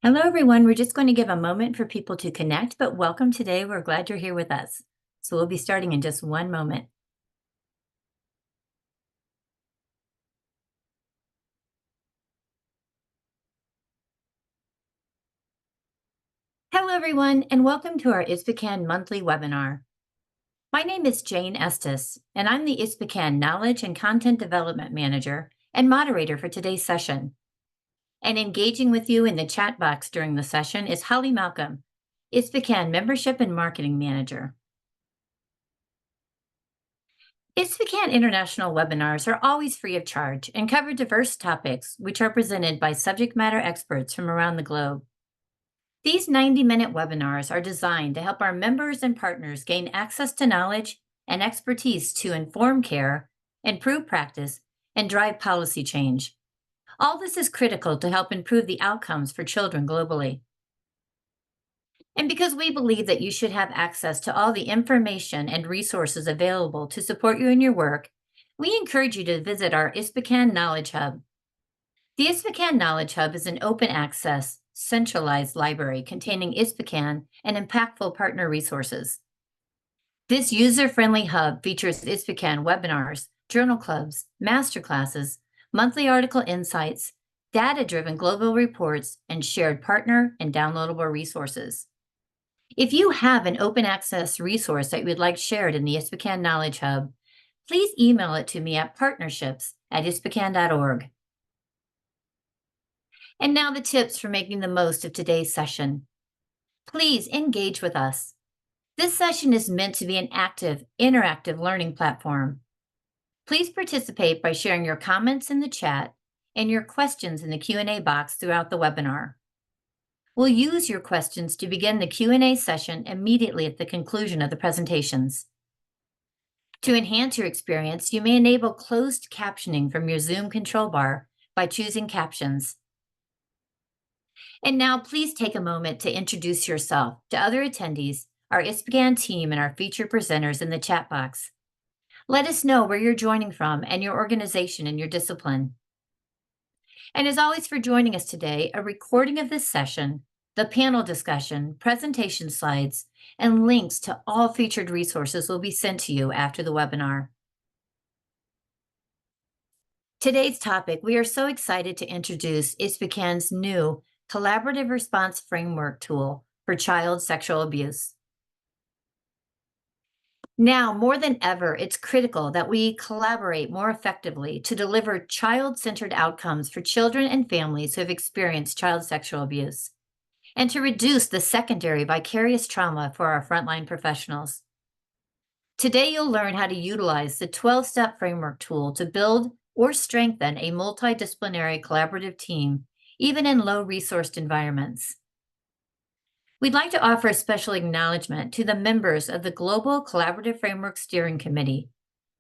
Hello, everyone. We're just going to give a moment for people to connect, but welcome today. We're glad you're here with us. So we'll be starting in just one moment. Hello, everyone, and welcome to our ISPCAN monthly webinar. My name is Jane Estes, and I'm the ISPCAN Knowledge and Content Development Manager and moderator for today's session. And engaging with you in the chat box during the session is Holly Malcolm, ISPCAN Membership and Marketing Manager. ISPCAN International webinars are always free of charge and cover diverse topics which are presented by subject matter experts from around the globe. These 90-minute webinars are designed to help our members and partners gain access to knowledge and expertise to inform care, improve practice, and drive policy change. All this is critical to help improve the outcomes for children globally. And because we believe that you should have access to all the information and resources available to support you in your work, we encourage you to visit our ISPCAN Knowledge Hub. The ISPCAN Knowledge Hub is an open access, centralized library containing ISPCAN and impactful partner resources. This user-friendly hub features ISPCAN webinars, journal clubs, masterclasses, monthly article insights, data-driven global reports, and shared partner and downloadable resources. If you have an open access resource that you would like shared in the ISPCAN Knowledge Hub, please email it to me at partnerships@ispican.org. And now the tips for making the most of today's session. Please engage with us. This session is meant to be an active, interactive learning platform. Please participate by sharing your comments in the chat and your questions in the Q&A box throughout the webinar. We'll use your questions to begin the Q&A session immediately at the conclusion of the presentations. To enhance your experience, you may enable closed captioning from your Zoom control bar by choosing Captions. And now please take a moment to introduce yourself to other attendees, our ISPCAN team, and our featured presenters in the chat box. Let us know where you're joining from and your organization and your discipline. And as always, for joining us today, a recording of this session, the panel discussion, presentation slides, and links to all featured resources will be sent to you after the webinar. Today's topic, we are so excited to introduce ISPCAN's new Collaborative Response Framework tool for child sexual abuse. Now, more than ever, it's critical that we collaborate more effectively to deliver child-centered outcomes for children and families who have experienced child sexual abuse, and to reduce the secondary vicarious trauma for our frontline professionals. Today, you'll learn how to utilize the 12-step framework tool to build or strengthen a multidisciplinary collaborative team, even in low-resourced environments. We'd like to offer a special acknowledgement to the members of the Global Collaborative Framework Steering Committee,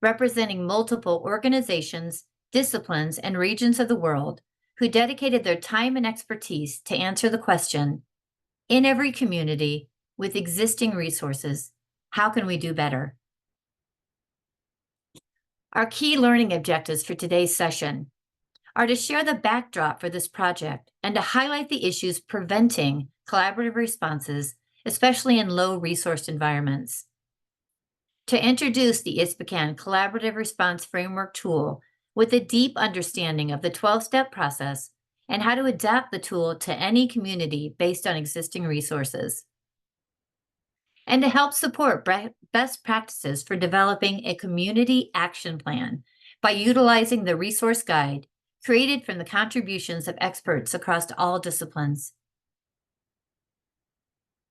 representing multiple organizations, disciplines, and regions of the world who dedicated their time and expertise to answer the question, in every community, with existing resources, how can we do better? Our key learning objectives for today's session are to share the backdrop for this project and to highlight the issues preventing collaborative responses, especially in low-resourced environments. To introduce the ISPCAN Collaborative Response Framework tool with a deep understanding of the 12-step process and how to adapt the tool to any community based on existing resources. And to help support best practices for developing a community action plan by utilizing the resource guide created from the contributions of experts across all disciplines.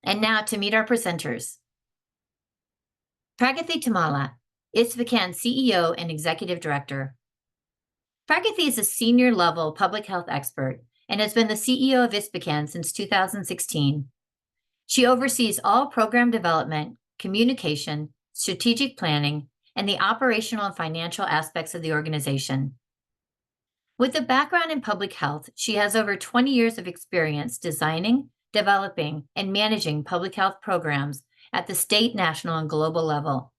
And now to meet our presenters. Pragathi Tamala, ISPCAN CEO and Executive Director. Pragathi is a senior-level public health expert and has been the CEO of ISPCAN since 2016. She oversees all program development, communication, strategic planning, and the operational and financial aspects of the organization. With a background in public health, she has over 20 years of experience designing, developing, and managing public health programs at the state, national, and global level.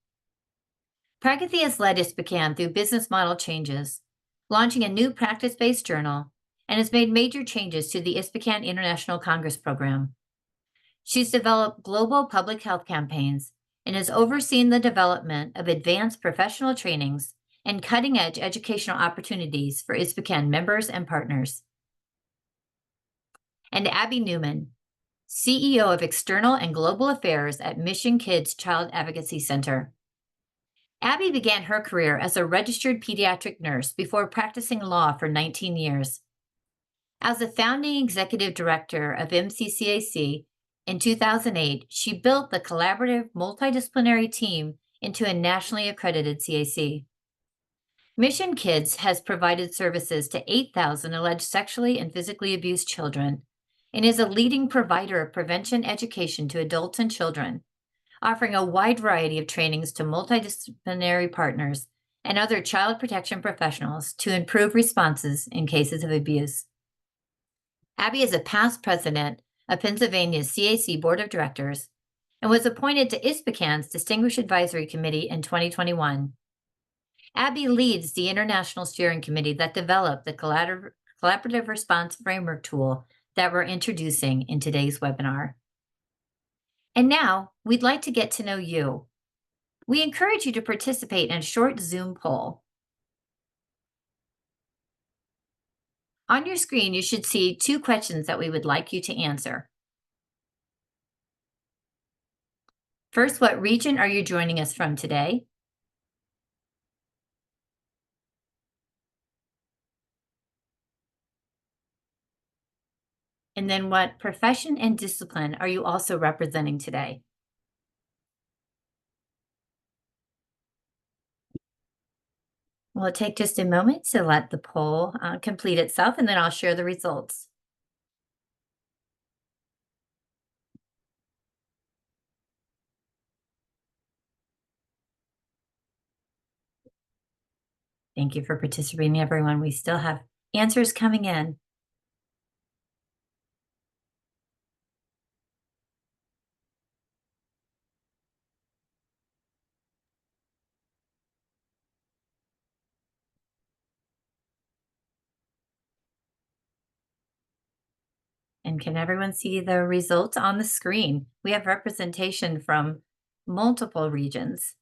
Pragathi has led ISPCAN through business model changes, launching a new practice-based journal, and has made major changes to the ISPCAN International Congress program. She's developed global public health campaigns and has overseen the development of advanced professional trainings and cutting-edge educational opportunities for ISPCAN members and partners. And Abby Newman, CEO of External and Global Affairs at Mission Kids Child Advocacy Center. Abby began her career as a registered pediatric nurse before practicing law for 19 years. As the founding executive director of MCCAC in 2008, she built the collaborative multidisciplinary team into a nationally accredited CAC. Mission Kids has provided services to 8,000 alleged sexually and physically abused children and is a leading provider of prevention education to adults and children, offering a wide variety of trainings to multidisciplinary partners and other child protection professionals to improve responses in cases of abuse. Abby is a past president of Pennsylvania's CAC Board of Directors and was appointed to ISPCAN's Distinguished Advisory Committee in 2021. Abby leads the International Steering Committee that developed the collaborative response framework tool that we're introducing in today's webinar. And now we'd like to get to know you. We encourage you to participate in a short Zoom poll. On your screen, you should see 2 questions that we would like you to answer. First, what region are you joining us from today? And then what profession and discipline are you also representing today? We'll take just a moment to let the poll complete itself, and then I'll share the results. Thank you for participating, everyone. We still have answers coming in. And can everyone see the results on the screen? We have representation from multiple regions.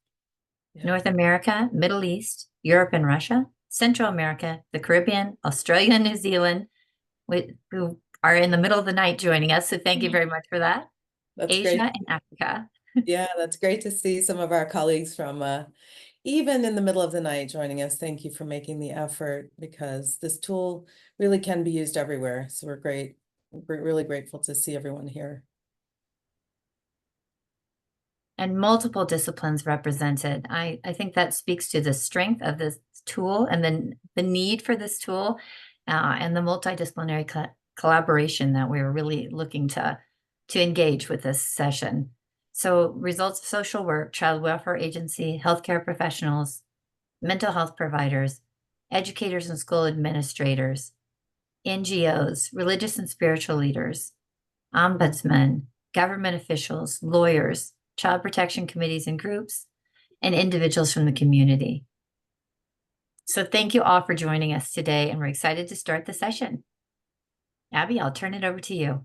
North America, Middle East, Europe and Russia, Central America, the Caribbean, Australia and New Zealand, who are in the middle of the night joining us. So thank you very much for that. That's Asia great. and Africa. Yeah, that's great to see some of our colleagues from even in the middle of the night joining us. Thank you for making the effort, because this tool really can be used everywhere. So we're really grateful to see everyone here. And multiple disciplines represented. I think that speaks to the strength of this tool and then the need for this tool and the multidisciplinary collaboration that we're really looking to engage with this session. So results of social work, child welfare agency, healthcare professionals, mental health providers, educators and school administrators, NGOs, religious and spiritual leaders, ombudsmen, government officials, lawyers, child protection committees and groups, and individuals from the community. So thank you all for joining us today, and we're excited to start the session. Abby, I'll turn it over to you.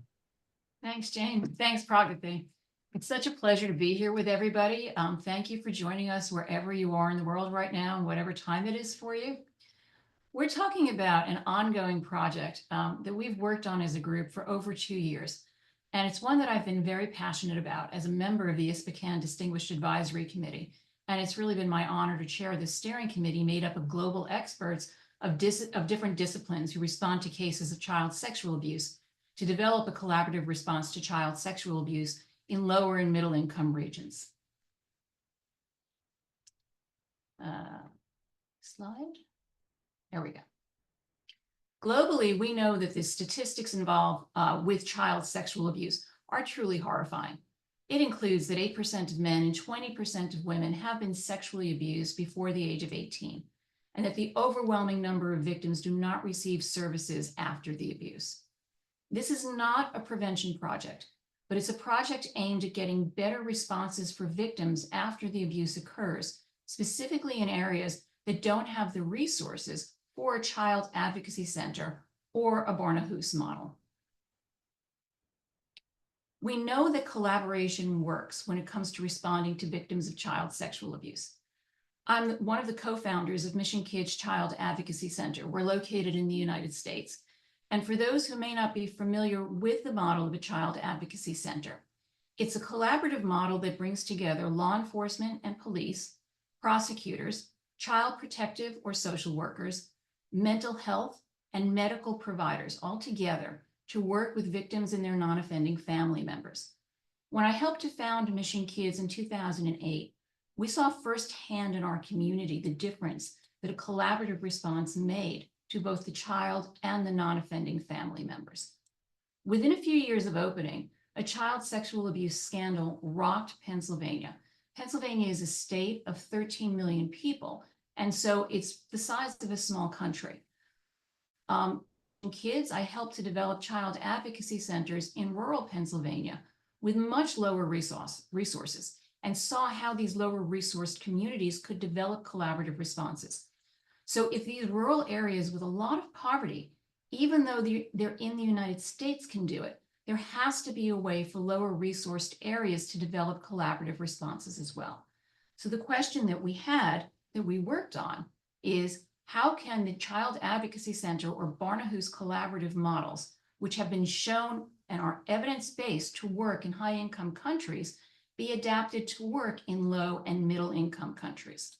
Thanks, Jane. Thanks, Pragati. It's such a pleasure to be here with everybody. Thank you for joining us wherever you are in the world right now and whatever time it is for you. We're talking about an ongoing project that we've worked on as a group for over 2 years. And it's one that I've been very passionate about as a member of the ISPCAN Distinguished Advisory Committee. And it's really been my honor to chair this steering committee made up of global experts of different disciplines who respond to cases of child sexual abuse to develop a collaborative response to child sexual abuse in lower and middle income regions. Slide. There we go. Globally, we know that the statistics involved with child sexual abuse are truly horrifying. It includes that 8% of men and 20% of women have been sexually abused before the age of 18, and that the overwhelming number of victims do not receive services after the abuse. This is not a prevention project, but it's a project aimed at getting better responses for victims after the abuse occurs, specifically in areas that don't have the resources for a child advocacy center or a Barnahus model. We know that collaboration works when it comes to responding to victims of child sexual abuse. I'm one of the co-founders of Mission Kids Child Advocacy Center. We're located in the United States. And for those who may not be familiar with the model of a child advocacy center, it's a collaborative model that brings together law enforcement and police, prosecutors, child protective or social workers, mental health, and medical providers all together to work with victims and their non-offending family members. When I helped to found Mission Kids in 2008, we saw firsthand in our community the difference that a collaborative response made to both the child and the non-offending family members. Within a few years of opening, a child sexual abuse scandal rocked Pennsylvania. Pennsylvania is a state of 13 million people, and so it's the size of a small country. Kids, I helped to develop child advocacy centers in rural Pennsylvania with much lower resources, and saw how these lower resourced communities could develop collaborative responses. So if these rural areas with a lot of poverty, even though they're in the United States, can do it, there has to be a way for lower resourced areas to develop collaborative responses as well. So the question that we worked on is, how can the Child Advocacy Center or Barnahus collaborative models, which have been shown and are evidence-based to work in high-income countries, be adapted to work in low and middle-income countries?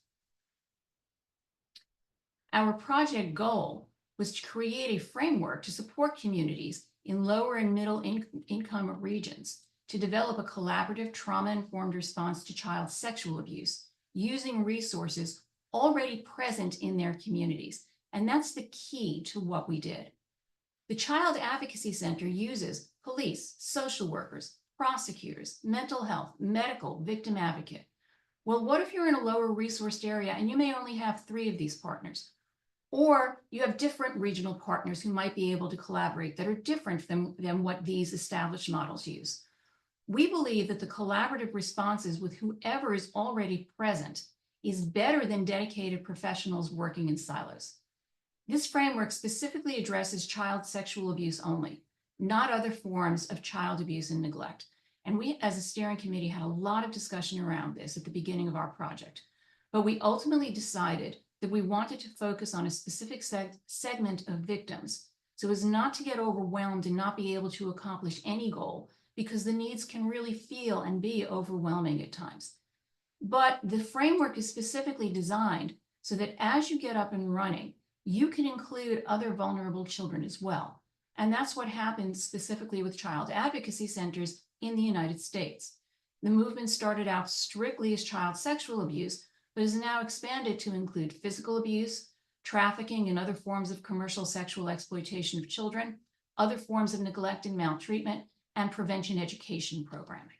Our project goal was to create a framework to support communities in lower and middle income regions to develop a collaborative trauma-informed response to child sexual abuse using resources already present in their communities. And that's the key to what we did. The Child Advocacy Center uses police, social workers, prosecutors, mental health, medical, victim advocate. Well, what if you're in a lower resourced area and you may only have 3 of these partners? Or you have different regional partners who might be able to collaborate that are different than what these established models use. We believe that the collaborative responses with whoever is already present is better than dedicated professionals working in silos. This framework specifically addresses child sexual abuse only, not other forms of child abuse and neglect. And we, as a steering committee, had a lot of discussion around this at the beginning of our project. But we ultimately decided that we wanted to focus on a specific segment of victims so as not to get overwhelmed and not be able to accomplish any goal, because the needs can really feel and be overwhelming at times. But the framework is specifically designed so that as you get up and running, you can include other vulnerable children as well. And that's what happens specifically with child advocacy centers in the United States. The movement started out strictly as child sexual abuse, but is now expanded to include physical abuse, trafficking, and other forms of commercial sexual exploitation of children, other forms of neglect and maltreatment, and prevention education programming.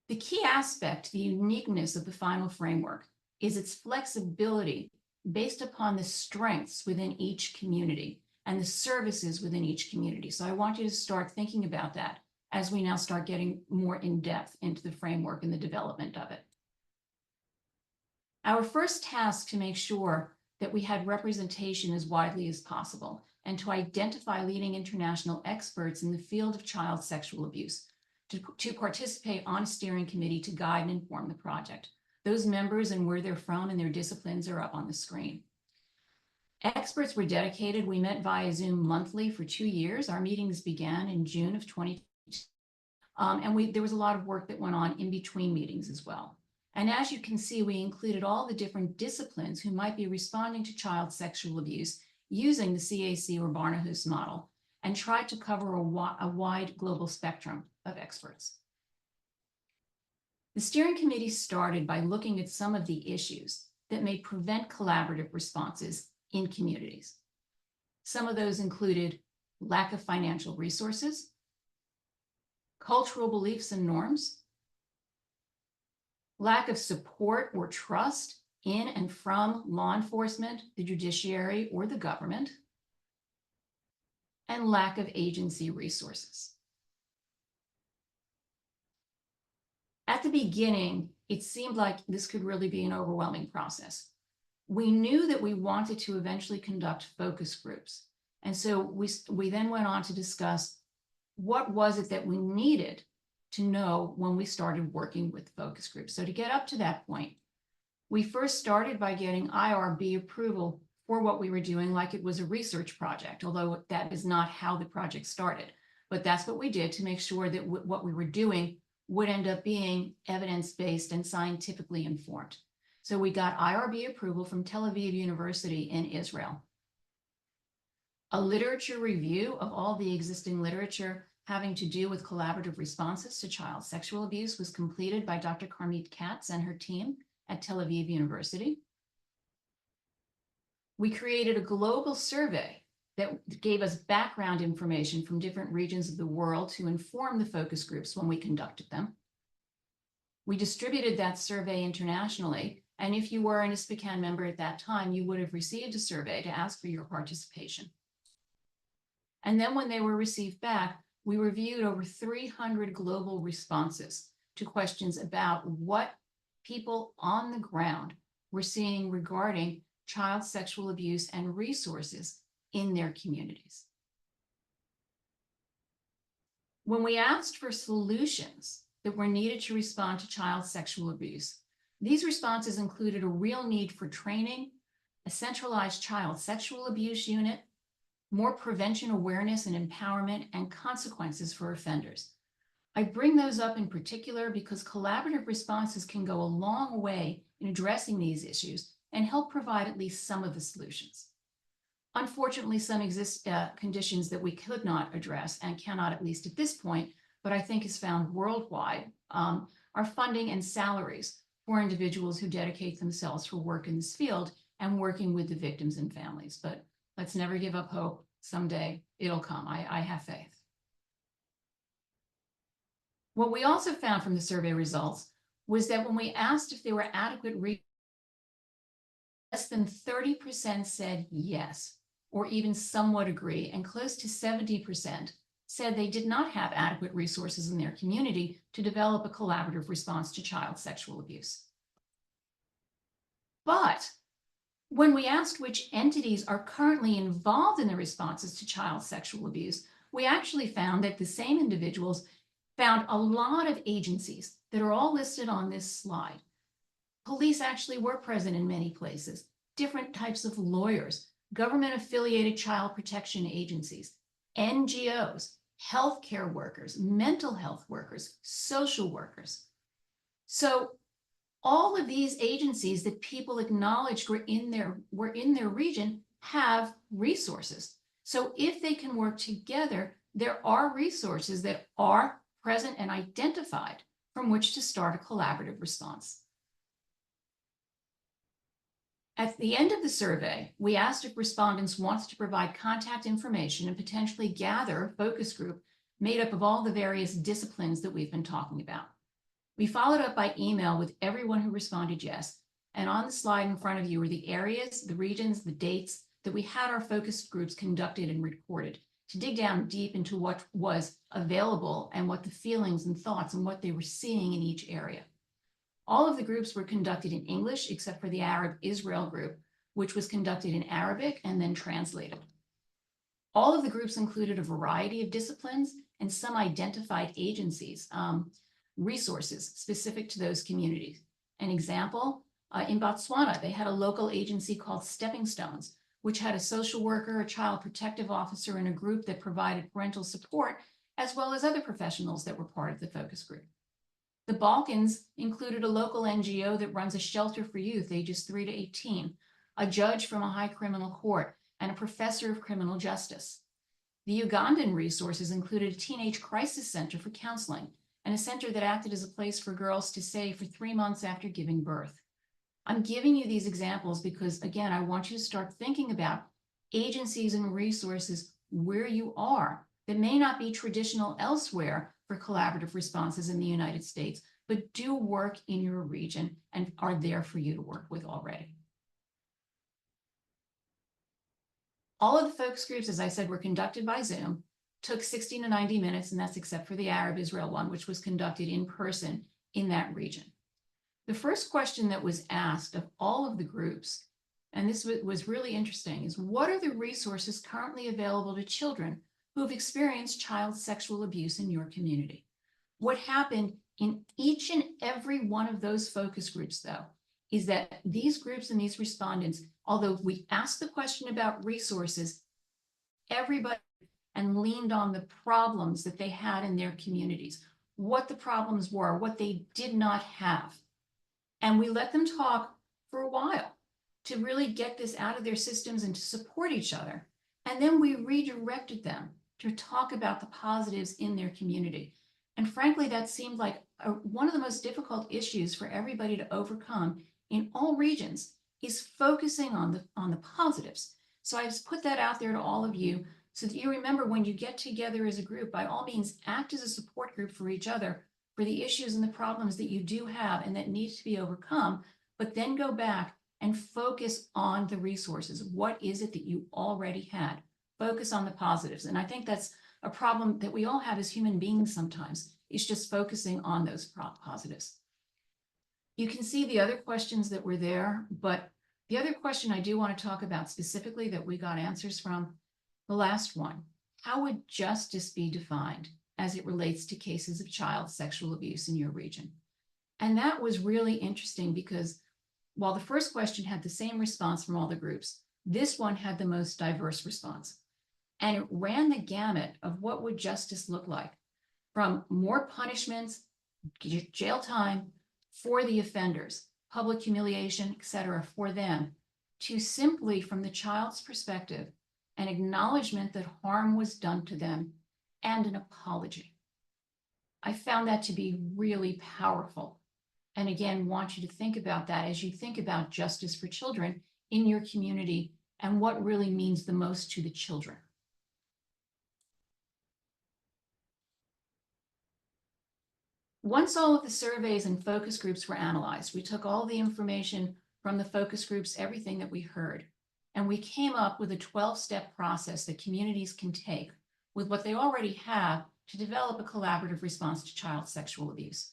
The key aspect, the uniqueness of the final framework, is its flexibility based upon the strengths within each community and the services within each community. So I want you to start thinking about that as we now start getting more in depth into the framework and the development of it. Our first task to make sure that we had representation as widely as possible and to identify leading international experts in the field of child sexual abuse to participate on a steering committee to guide and inform the project. Those members and where they're from and their disciplines are up on the screen. Experts were dedicated. We met via Zoom monthly for 2 years. Our meetings began in June of 2022. And there was a lot of work that went on in between meetings as well. And as you can see, we included all the different disciplines who might be responding to child sexual abuse using the CAC or Barnahus model, and tried to cover a wide global spectrum of experts. The steering committee started by looking at some of the issues that may prevent collaborative responses in communities. Some of those included lack of financial resources, cultural beliefs and norms, lack of support or trust in and from law enforcement, the judiciary, or the government, and lack of agency resources. At the beginning, it seemed like this could really be an overwhelming process. we knew that we wanted to eventually conduct focus groups. And so we then went on to discuss what was it that we needed to know when we started working with focus groups. So to get up to that point, we first started by getting IRB approval for what we were doing, like it was a research project, although that is not how the project started. But that's what we did to make sure that what we were doing would end up being evidence-based and scientifically informed. So we got IRB approval from Tel Aviv University in Israel. A literature review of all the existing literature having to do with collaborative responses to child sexual abuse was completed by Dr. Carmit Katz and her team at Tel Aviv University. We created a global survey that gave us background information from different regions of the world to inform the focus groups when we conducted them. We distributed that survey internationally, and if you were an ISPCAN member at that time, you would have received a survey to ask for your participation. And then when they were received back, we reviewed over 300 global responses to questions about what people on the ground were seeing regarding child sexual abuse and resources in their communities. When we asked for solutions that were needed to respond to child sexual abuse, these responses included a real need for training, a centralized child sexual abuse unit, more prevention awareness and empowerment, and consequences for offenders. I bring those up in particular because collaborative responses can go a long way in addressing these issues and help provide at least some of the solutions. Unfortunately, some conditions that we could not address and cannot, at least at this point, but I think is found worldwide, are funding and salaries for individuals who dedicate themselves for work in this field and working with the victims and families. But let's never give up hope. Someday it'll come. I have faith. What we also found from the survey results was that when we asked if there were adequate less than 30% said yes, or even somewhat agree, and close to 70% said they did not have adequate resources in their community to develop a collaborative response to child sexual abuse. But when we asked which entities are currently involved in the responses to child sexual abuse, we actually found that the same individuals found a lot of agencies that are all listed on this slide. Police actually were present in many places, different types of lawyers, government-affiliated child protection agencies, NGOs, healthcare workers, mental health workers, social workers. So all of these agencies that people acknowledged were in their region have resources. So if they can work together, there are resources that are present and identified from which to start a collaborative response. At the end of the survey, we asked if respondents wanted to provide contact information and potentially gather a focus group made up of all the various disciplines that we've been talking about. We followed up by email with everyone who responded yes, and on the slide in front of you are the areas, the regions, the dates that we had our focus groups conducted and recorded to dig down deep into what was available and what the feelings and thoughts and what they were seeing in each area. All of the groups were conducted in English, except for the Arab Israel group, which was conducted in Arabic and then translated. All of the groups included a variety of disciplines and some identified agencies, resources specific to those communities. An example, in Botswana, they had a local agency called Stepping Stones, which had a social worker, a child protective officer, and a group that provided parental support, as well as other professionals that were part of the focus group. The Balkans included a local NGO that runs a shelter for youth ages 3 to 18, a judge from a high criminal court, and a professor of criminal justice. The Ugandan resources included a teenage crisis center for counseling and a center that acted as a place for girls to stay for 3 months after giving birth. I'm giving you these examples because, again, I want you to start thinking about agencies and resources where you are that may not be traditional elsewhere for collaborative responses in the United States, but do work in your region and are there for you to work with already. All of the focus groups, as I said, were conducted by Zoom, took 60 to 90 minutes, and that's except for the Arab Israel one, which was conducted in person in that region. The first question that was asked of all of the groups and this was really interesting, is what are the resources currently available to children who have experienced child sexual abuse in your community? What happened in each and every one of those focus groups, though, is that these groups and these respondents, although we asked the question about resources, everybody and leaned on the problems that they had in their communities, what the problems were, what they did not have. And we let them talk for a while to really get this out of their systems and to support each other. And then we redirected them to talk about the positives in their community. And frankly, that seemed like one of the most difficult issues for everybody to overcome in all regions is focusing on the positives. So I've put that out there to all of you so that you remember when you get together as a group, by all means, act as a support group for each other for the issues and the problems that you do have and that need to be overcome, but then go back and focus on the resources. What is it that you already had? Focus on the positives. And I think that's a problem that we all have as human beings sometimes, is just focusing on those positives. You can see the other questions that were there, but the other question I do want to talk about specifically that we got answers from, the last one, how would justice be defined as it relates to cases of child sexual abuse in your region? And that was really interesting because while the first question had the same response from all the groups, this one had the most diverse response. And it ran the gamut of what would justice look like, from more punishments, jail time for the offenders, public humiliation, etc., for them, to simply, from the child's perspective, an acknowledgement that harm was done to them and an apology. I found that to be really powerful. And again, want you to think about that as you think about justice for children in your community and what really means the most to the children. Once all of the surveys and focus groups were analyzed, we took all the information from the focus groups, everything that we heard, and we came up with a 12-step process that communities can take with what they already have to develop a collaborative response to child sexual abuse.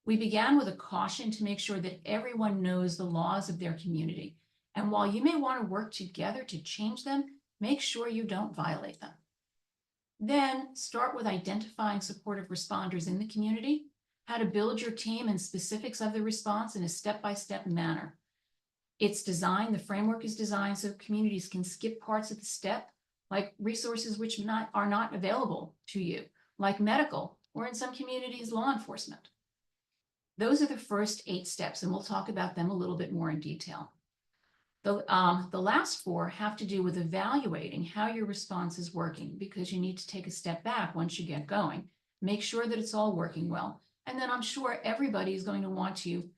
We began with a caution to make sure that everyone knows the laws of their community. And while you may want to work together to change them, make sure you don't violate them. Then start with identifying supportive responders in the community, how to build your team and specifics of the response in a step-by-step manner. It's designed, the framework is designed so communities can skip parts of the step, like resources which are not available to you, like medical, or in some communities, law enforcement. Those are the first 8 steps, and we'll talk about them a little bit more in detail. The last 4 have to do with evaluating how your response is working, because you need to take a step back once you get going, make sure that it's all working well. And then I'm sure everybody is going to want to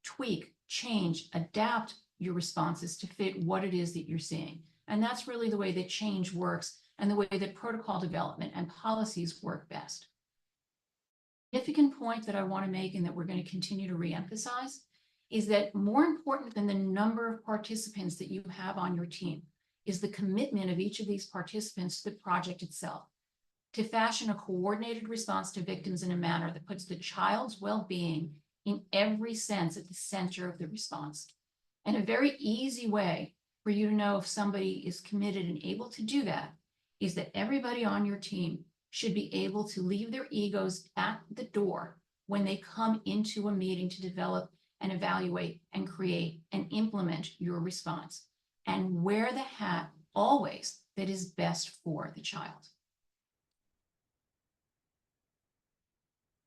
tweak, change, adapt your responses to fit what it is that you're seeing. And that's really the way that change works and the way that protocol development and policies work best. Significant point that I want to make and that we're going to continue to reemphasize is that more important than the number of participants that you have on your team is the commitment of each of these participants to the project itself, to fashion a coordinated response to victims in a manner that puts the child's well-being in every sense at the center of the response. And a very easy way for you to know if somebody is committed and able to do that is that everybody on your team should be able to leave their egos at the door when they come into a meeting to develop and evaluate and create and implement your response, and wear the hat always that is best for the child.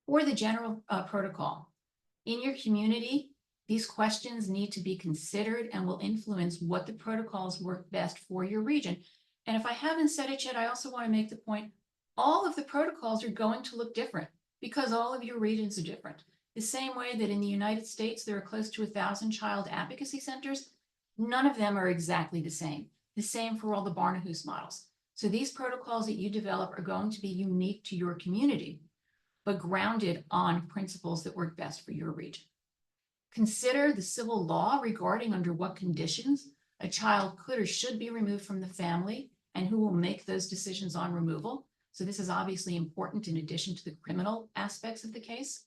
For the general protocol, in your community, these questions need to be considered and will influence what the protocols work best for your region. And if I haven't said it yet, I also want to make the point, all of the protocols are going to look different because all of your regions are different. The same way that in the United States, there are close to 1,000 child advocacy centers, none of them are exactly the same. The same for all the Barnahus models. So these protocols that you develop are going to be unique to your community, but grounded on principles that work best for your region. Consider the civil law regarding under what conditions a child could or should be removed from the family and who will make those decisions on removal. So this is obviously important in addition to the criminal aspects of the case.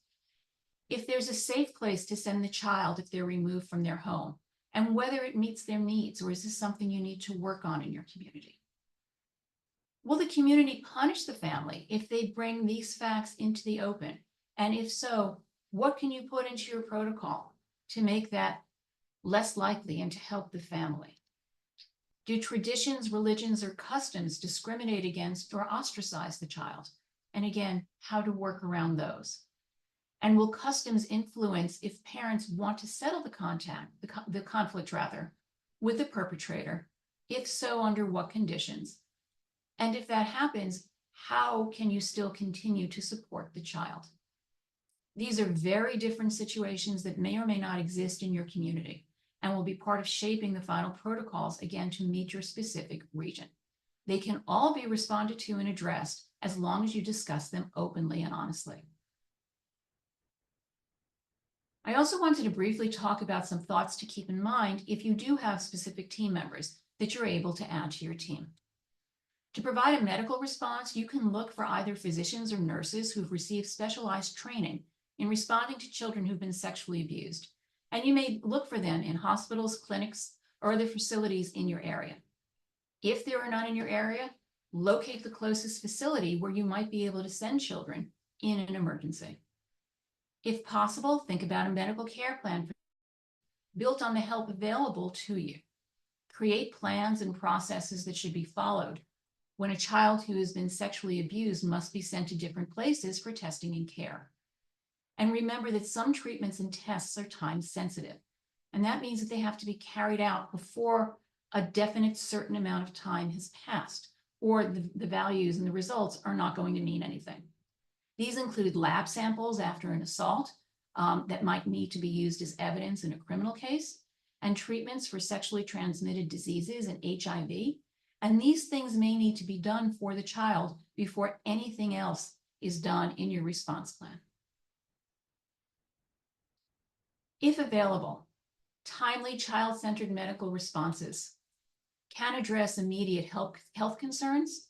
If there's a safe place to send the child if they're removed from their home, and whether it meets their needs, or is this something you need to work on in your community? Will the community punish the family if they bring these facts into the open? And if so, what can you put into your protocol to make that less likely and to help the family? Do traditions, religions, or customs discriminate against or ostracize the child? And again, how to work around those? And will customs influence if parents want to settle the conflict rather, with the perpetrator? If so, under what conditions? And if that happens, how can you still continue to support the child? These are very different situations that may or may not exist in your community and will be part of shaping the final protocols, again, to meet your specific region. They can all be responded to and addressed as long as you discuss them openly and honestly. I also wanted to briefly talk about some thoughts to keep in mind if you do have specific team members that you're able to add to your team. To provide a medical response, you can look for either physicians or nurses who've received specialized training in responding to children who've been sexually abused. And you may look for them in hospitals, clinics, or other facilities in your area. If there are none in your area, locate the closest facility where you might be able to send children in an emergency. If possible, think about a medical care plan built on the help available to you. Create plans and processes that should be followed when a child who has been sexually abused must be sent to different places for testing and care. And remember that some treatments and tests are time sensitive, and that means that they have to be carried out before a definite certain amount of time has passed, or the values and the results are not going to mean anything. These include lab samples after an assault that might need to be used as evidence in a criminal case, and treatments for sexually transmitted diseases and HIV. And these things may need to be done for the child before anything else is done in your response plan. If available, timely child-centered medical responses can address immediate health concerns,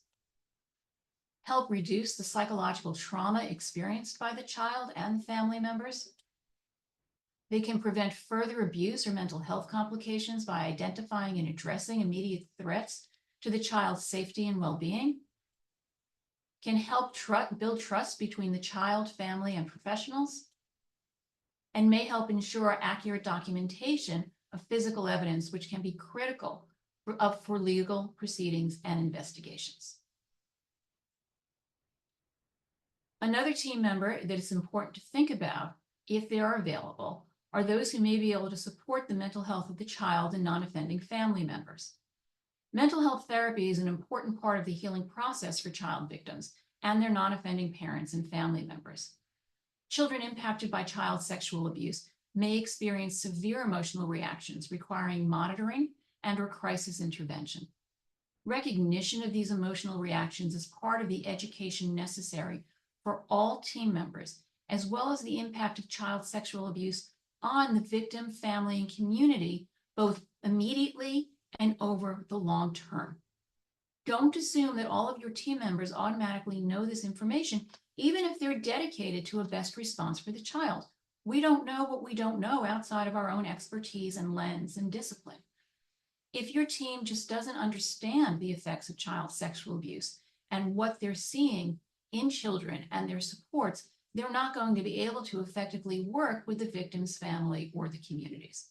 help reduce the psychological trauma experienced by the child and the family members. They can prevent further abuse or mental health complications by identifying and addressing immediate threats to the child's safety and well-being, can help build trust between the child, family, and professionals, and may help ensure accurate documentation of physical evidence, which can be critical for legal proceedings and investigations. Another team member that is important to think about, if they are available, are those who may be able to support the mental health of the child and non-offending family members. Mental health therapy is an important part of the healing process for child victims and their non-offending parents and family members. Children impacted by child sexual abuse may experience severe emotional reactions requiring monitoring and/or crisis intervention. Recognition of these emotional reactions is part of the education necessary for all team members, as well as the impact of child sexual abuse on the victim, family, and community, both immediately and over the long term. Don't assume that all of your team members automatically know this information, even if they're dedicated to a best response for the child. We don't know what we don't know outside of our own expertise and lens and discipline. If your team just doesn't understand the effects of child sexual abuse and what they're seeing in children and their supports, they're not going to be able to effectively work with the victim's family or the communities.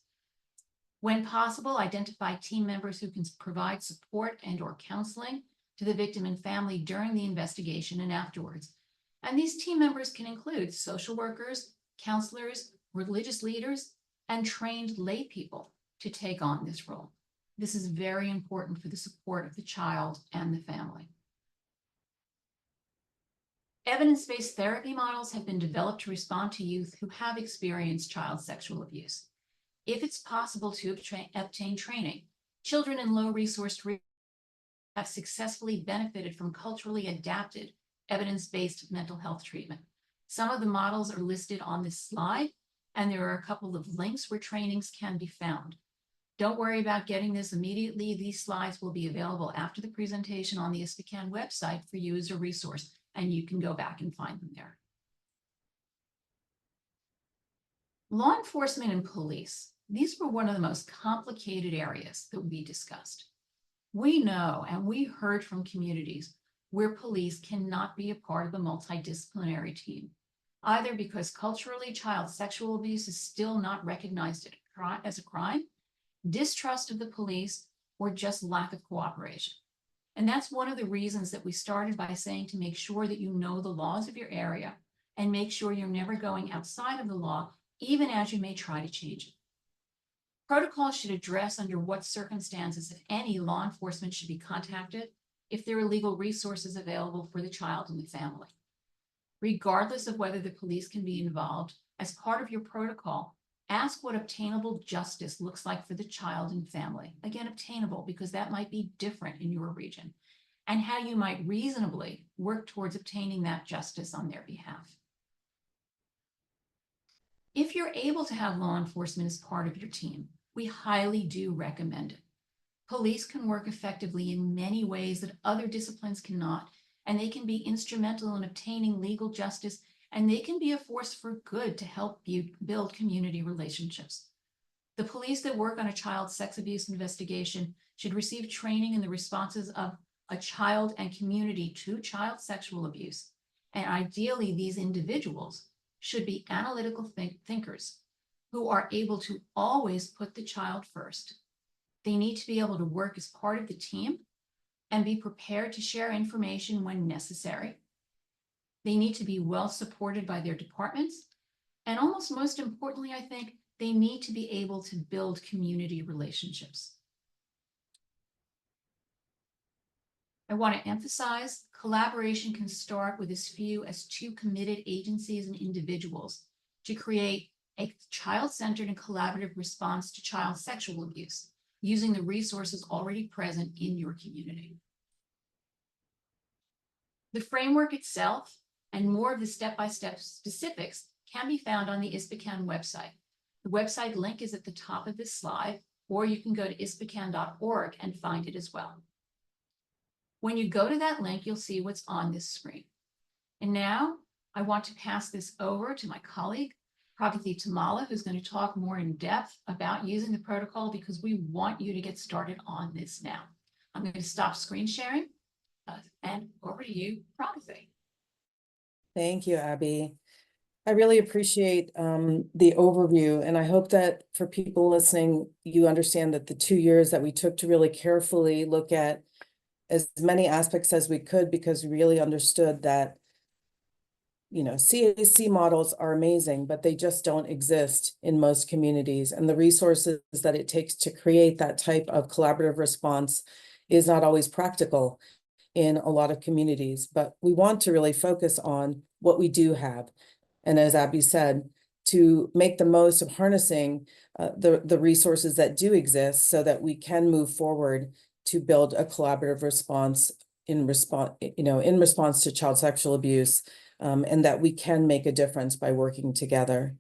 When possible, identify team members who can provide support and/or counseling to the victim and family during the investigation and afterwards. And these team members can include social workers, counselors, religious leaders, and trained lay people to take on this role. This is very important for the support of the child and the family. Evidence-based therapy models have been developed to respond to youth who have experienced child sexual abuse. If it's possible to obtain training, children in low-resourced regions have successfully benefited from culturally adapted evidence-based mental health treatment. Some of the models are listed on this slide, and there are a couple of links where trainings can be found. Don't worry about getting this immediately. These slides will be available after the presentation on the ISPCAN website for you as a resource, and you can go back and find them there. Law enforcement and police these were one of the most complicated areas that we discussed. We know and we heard from communities where police cannot be a part of a multidisciplinary team, either because culturally child sexual abuse is still not recognized as a crime, distrust of the police, or just lack of cooperation. And that's one of the reasons that we started by saying to make sure that you know the laws of your area and make sure you're never going outside of the law, even as you may try to change it. Protocol should address under what circumstances, if any, law enforcement should be contacted if there are legal resources available for the child and the family. Regardless of whether the police can be involved, as part of your protocol, ask what obtainable justice looks like for the child and family. Again, obtainable, because that might be different in your region, and how you might reasonably work towards obtaining that justice on their behalf. If you're able to have law enforcement as part of your team, we highly do recommend it. Police can work effectively in many ways that other disciplines cannot, and they can be instrumental in obtaining legal justice, and they can be a force for good to help you build community relationships. The police that work on a child sex abuse investigation should receive training in the responses of a child and community to child sexual abuse. And ideally, these individuals should be analytical thinkers who are able to always put the child first. They need to be able to work as part of the team and be prepared to share information when necessary. They need to be well supported by their departments. And almost most importantly, I think, they need to be able to build community relationships. I want to emphasize collaboration can start with as few as 2 committed agencies and individuals to create a child-centered and collaborative response to child sexual abuse, using the resources already present in your community. The framework itself and more of the step-by-step specifics can be found on the ISPCAN website. The website link is at the top of this slide, or you can go to ispacan.org and find it as well. When you go to that link, you'll see what's on this screen. And now I want to pass this over to my colleague, Pragati Tamala, who's going to talk more in depth about using the protocol, because we want you to get started on this now. I'm going to stop screen sharing and over to you, Pragati. Thank you, Abby. I really appreciate the overview, and I hope that for people listening, you understand that the 2 years that we took to really carefully look at as many aspects as we could, because we really understood that, you know, CAC models are amazing, but they just don't exist in most communities. And the resources that it takes to create that type of collaborative response is not always practical in a lot of communities. But we want to really focus on what we do have. And as Abby said, to make the most of harnessing the resources that do exist so that we can move forward to build a collaborative response in response to child sexual abuse, and that we can make a difference by working together.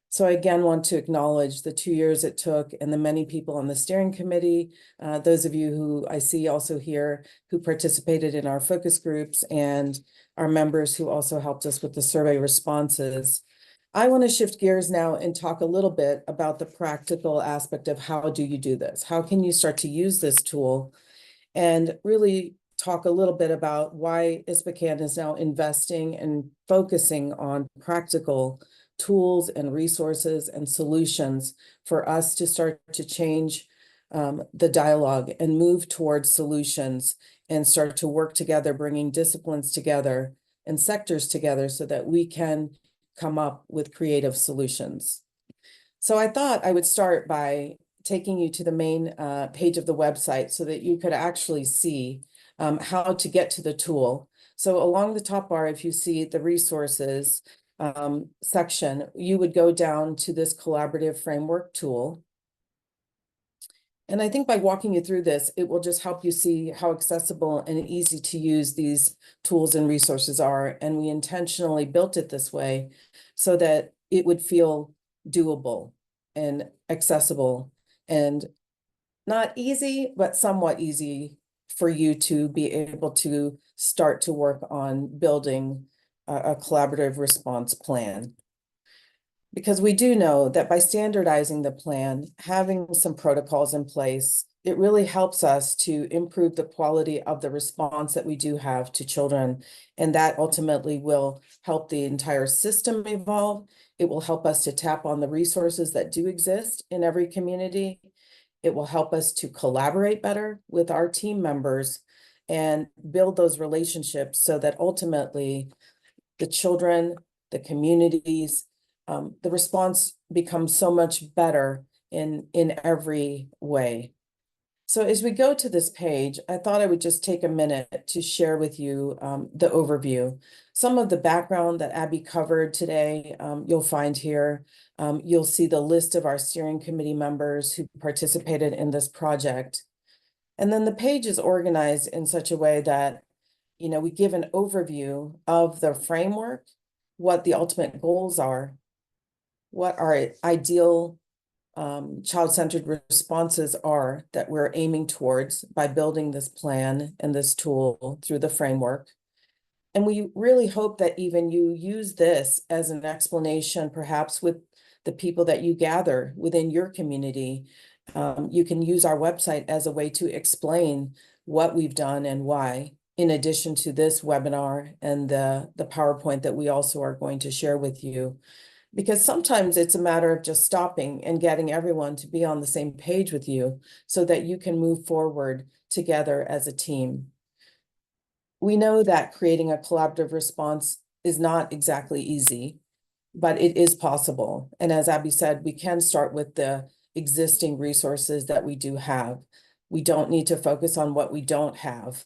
So I again want to acknowledge the 2 years it took and the many people on the steering committee, those of you who I see also here who participated in our focus groups, and our members who also helped us with the survey responses. I want to shift gears now and talk a little bit about the practical aspect of how do you do this? How can you start to use this tool? And really talk a little bit about why ISPCAN is now investing and focusing on practical tools and resources and solutions for us to start to change the dialogue and move towards solutions and start to work together, bringing disciplines together and sectors together so that we can come up with creative solutions. So I thought I would start by taking you to the main page of the website so that you could actually see how to get to the tool. So along the top bar, if you see the resources section, you would go down to this collaborative framework tool. And I think by walking you through this, it will just help you see how accessible and easy to use these tools and resources are. And we intentionally built it this way so that it would feel doable and accessible and not easy, but somewhat easy for you to be able to start to work on building a collaborative response plan. Because we do know that by standardizing the plan, having some protocols in place, it really helps us to improve the quality of the response that we do have to children. And that ultimately will help the entire system evolve. It will help us to tap on the resources that do exist in every community. It will help us to collaborate better with our team members and build those relationships so that ultimately the children, the communities, the response becomes so much better in every way. So as we go to this page, I thought I would just take a minute to share with you the overview. Some of the background that Abby covered today, you'll find here. You'll see the list of our steering committee members who participated in this project. And then the page is organized in such a way that, you know, we give an overview of the framework, what the ultimate goals are, what our ideal child-centered responses are that we're aiming towards by building this plan and this tool through the framework. And we really hope that even you use this as an explanation, perhaps with the people that you gather within your community. You can use our website as a way to explain what we've done and why, in addition to this webinar and the PowerPoint that we also are going to share with you. Because sometimes it's a matter of just stopping and getting everyone to be on the same page with you so that you can move forward together as a team. We know that creating a collaborative response is not exactly easy, but it is possible. And as Abby said, we can start with the existing resources that we do have. We don't need to focus on what we don't have,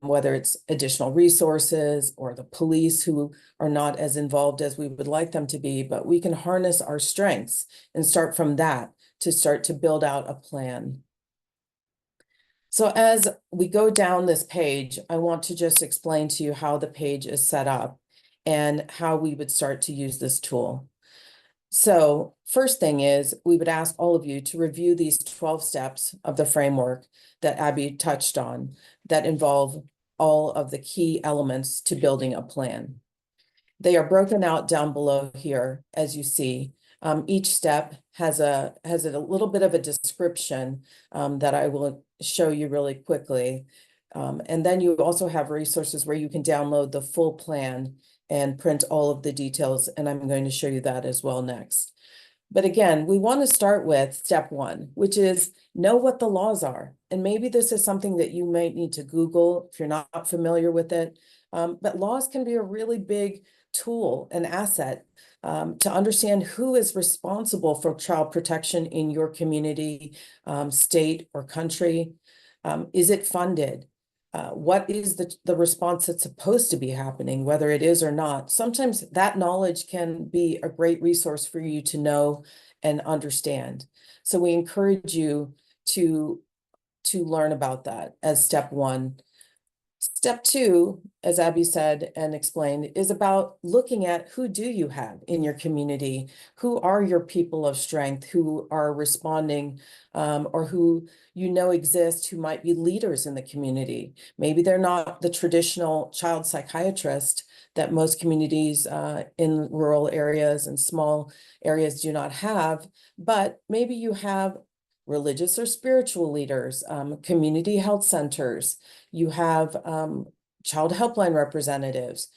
whether it's additional resources or the police who are not as involved as we would like them to be, but we can harness our strengths and start from that to start to build out a plan. So as we go down this page, I want to just explain to you how the page is set up and how we would start to use this tool. So first thing is we would ask all of you to review these 12 steps of the framework that Abby touched on that involve all of the key elements to building a plan. They are broken out down below here, as you see. Each step has a little bit of a description that I will show you really quickly. And then you also have resources where you can download the full plan and print all of the details. And I'm going to show you that as well next. But again, we want to start with step one, which is know what the laws are. And maybe this is something that you might need to Google if you're not familiar with it. But laws can be a really big tool, an asset to understand who is responsible for child protection in your community, state, or country. Is it funded? What is the response that's supposed to be happening, whether it is or not? Sometimes that knowledge can be a great resource for you to know and understand. So we encourage you to learn about that as step one. Step two, as Abby said and explained, is about looking at who do you have in your community? Who are your people of strength who are responding or who you know exist who might be leaders in the community? Maybe they're not the traditional child psychiatrist that most communities in rural areas and small areas do not have, but maybe you have religious or spiritual leaders, community health centers, you have child helpline representatives.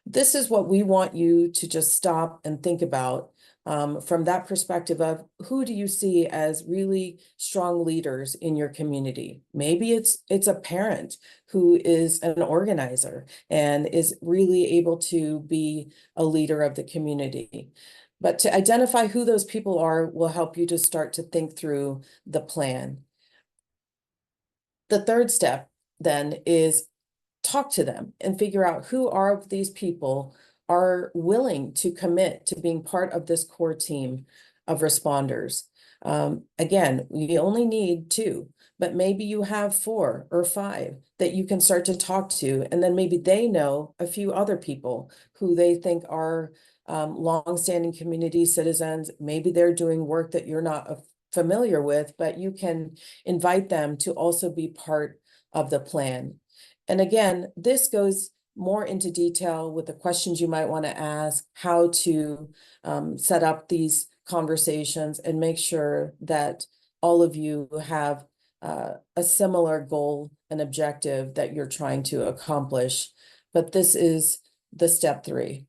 This is what we want you to just stop and think about from that perspective of who do you see as really strong leaders in your community? Maybe it's a parent who is an organizer and is really able to be a leader of the community. But to identify who those people are will help you to start to think through the plan. The third step then is talk to them and figure out who are these people are willing to commit to being part of this core team of responders. Again, we only need 2, but maybe you have 4 or 5 that you can start to talk to, and then maybe they know a few other people who they think are longstanding community citizens. Maybe they're doing work that you're not familiar with, but you can invite them to also be part of the plan. And again, this goes more into detail with the questions you might want to ask, how to set up these conversations and make sure that all of you have a similar goal and objective that you're trying to accomplish. But this is the step 3.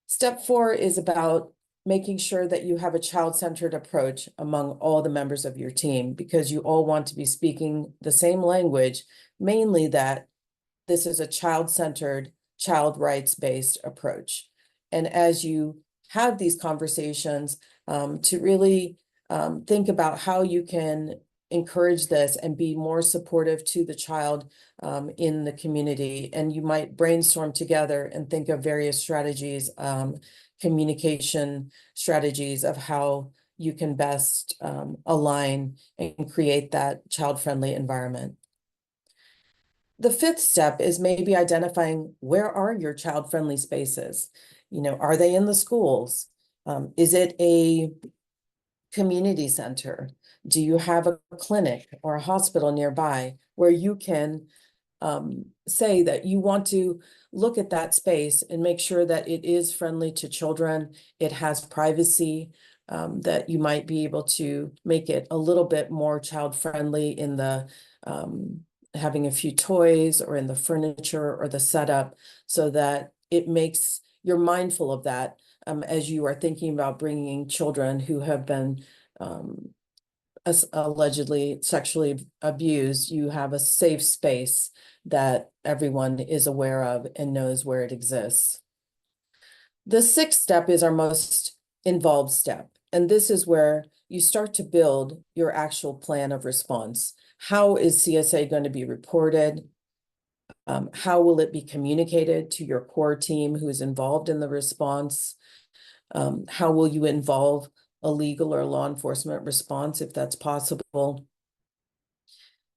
Step 4 is about making sure that you have a child-centered approach among all the members of your team, because you all want to be speaking the same language, mainly that this is a child-centered, child rights-based approach. And as you have these conversations, to really think about how you can encourage this and be more supportive to the child in the community. And you might brainstorm together and think of various strategies, communication strategies of how you can best align and create that child-friendly environment. The 5th step is maybe identifying, where are your child-friendly spaces? You know, are they in the schools? Is it a community center? Do you have a clinic or a hospital nearby where you can say that you want to look at that space and make sure that it is friendly to children, it has privacy, that you might be able to make it a little bit more child-friendly in the having a few toys or in the furniture or the setup, so that it makes you're mindful of that as you are thinking about bringing children who have been allegedly sexually abused. You have a safe space that everyone is aware of and knows where it exists. The 6th step is our most involved step, and this is where you start to build your actual plan of response. How is CSA going to be reported? How will it be communicated to your core team who's involved in the response? How will you involve a legal or law enforcement response if that's possible?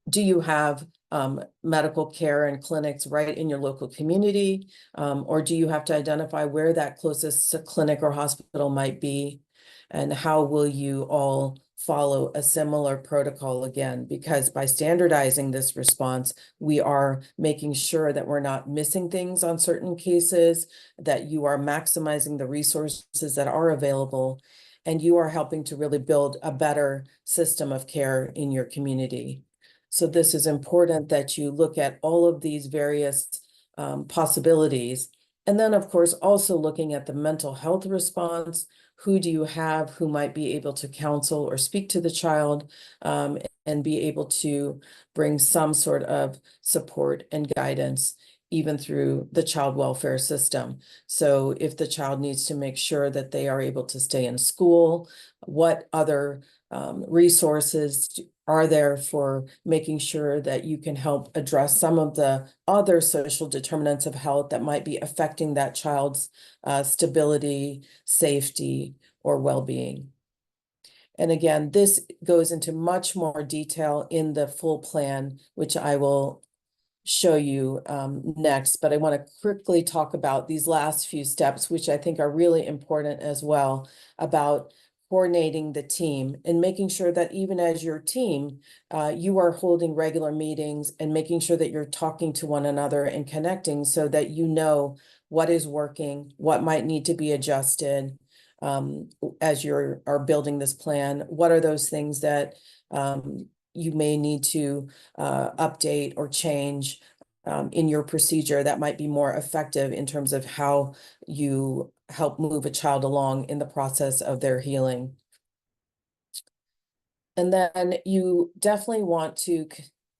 Do you have medical care and clinics right in your local community? Or do you have to identify where that closest clinic or hospital might be? And how will you all follow a similar protocol again? Because by standardizing this response, we are making sure that we're not missing things on certain cases, that you are maximizing the resources that are available, and you are helping to really build a better system of care in your community. So this is important that you look at all of these various possibilities. And then, of course, also looking at the mental health response. Who do you have who might be able to counsel or speak to the child and be able to bring some sort of support and guidance, even through the child welfare system. So if the child needs to make sure that they are able to stay in school, what other resources are there for making sure that you can help address some of the other social determinants of health that might be affecting that child's stability, safety, or well-being. And again, this goes into much more detail in the full plan, which I will show you next, but I want to quickly talk about these last few steps, which I think are really important as well, about coordinating the team and making sure that even as your team, you are holding regular meetings and making sure that you're talking to one another and connecting so that you know what is working, what might need to be adjusted as you are building this plan. What are those things that you may need to update or change in your procedure that might be more effective in terms of how you help move a child along in the process of their healing. And then you definitely want to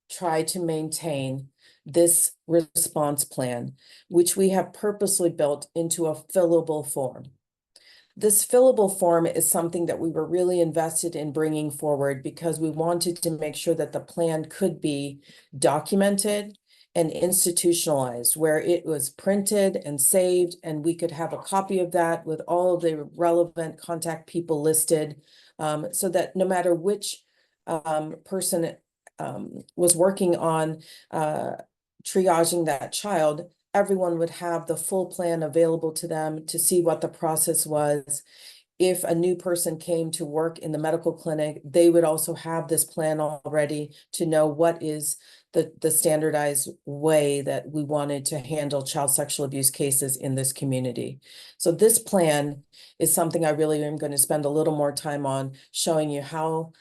try to maintain this response plan, which we have purposely built into a fillable form. This fillable form is something that we were really invested in bringing forward because we wanted to make sure that the plan could be documented and institutionalized, where it was printed and saved, and we could have a copy of that with all of the relevant contact people listed, so that no matter which person was working on triaging that child, everyone would have the full plan available to them to see what the process was. if a new person came to work in the medical clinic, they would also have this plan already to know what is the standardized way that we wanted to handle child sexual abuse cases in this community. So this plan is something I really am going to spend a little more time on, showing you how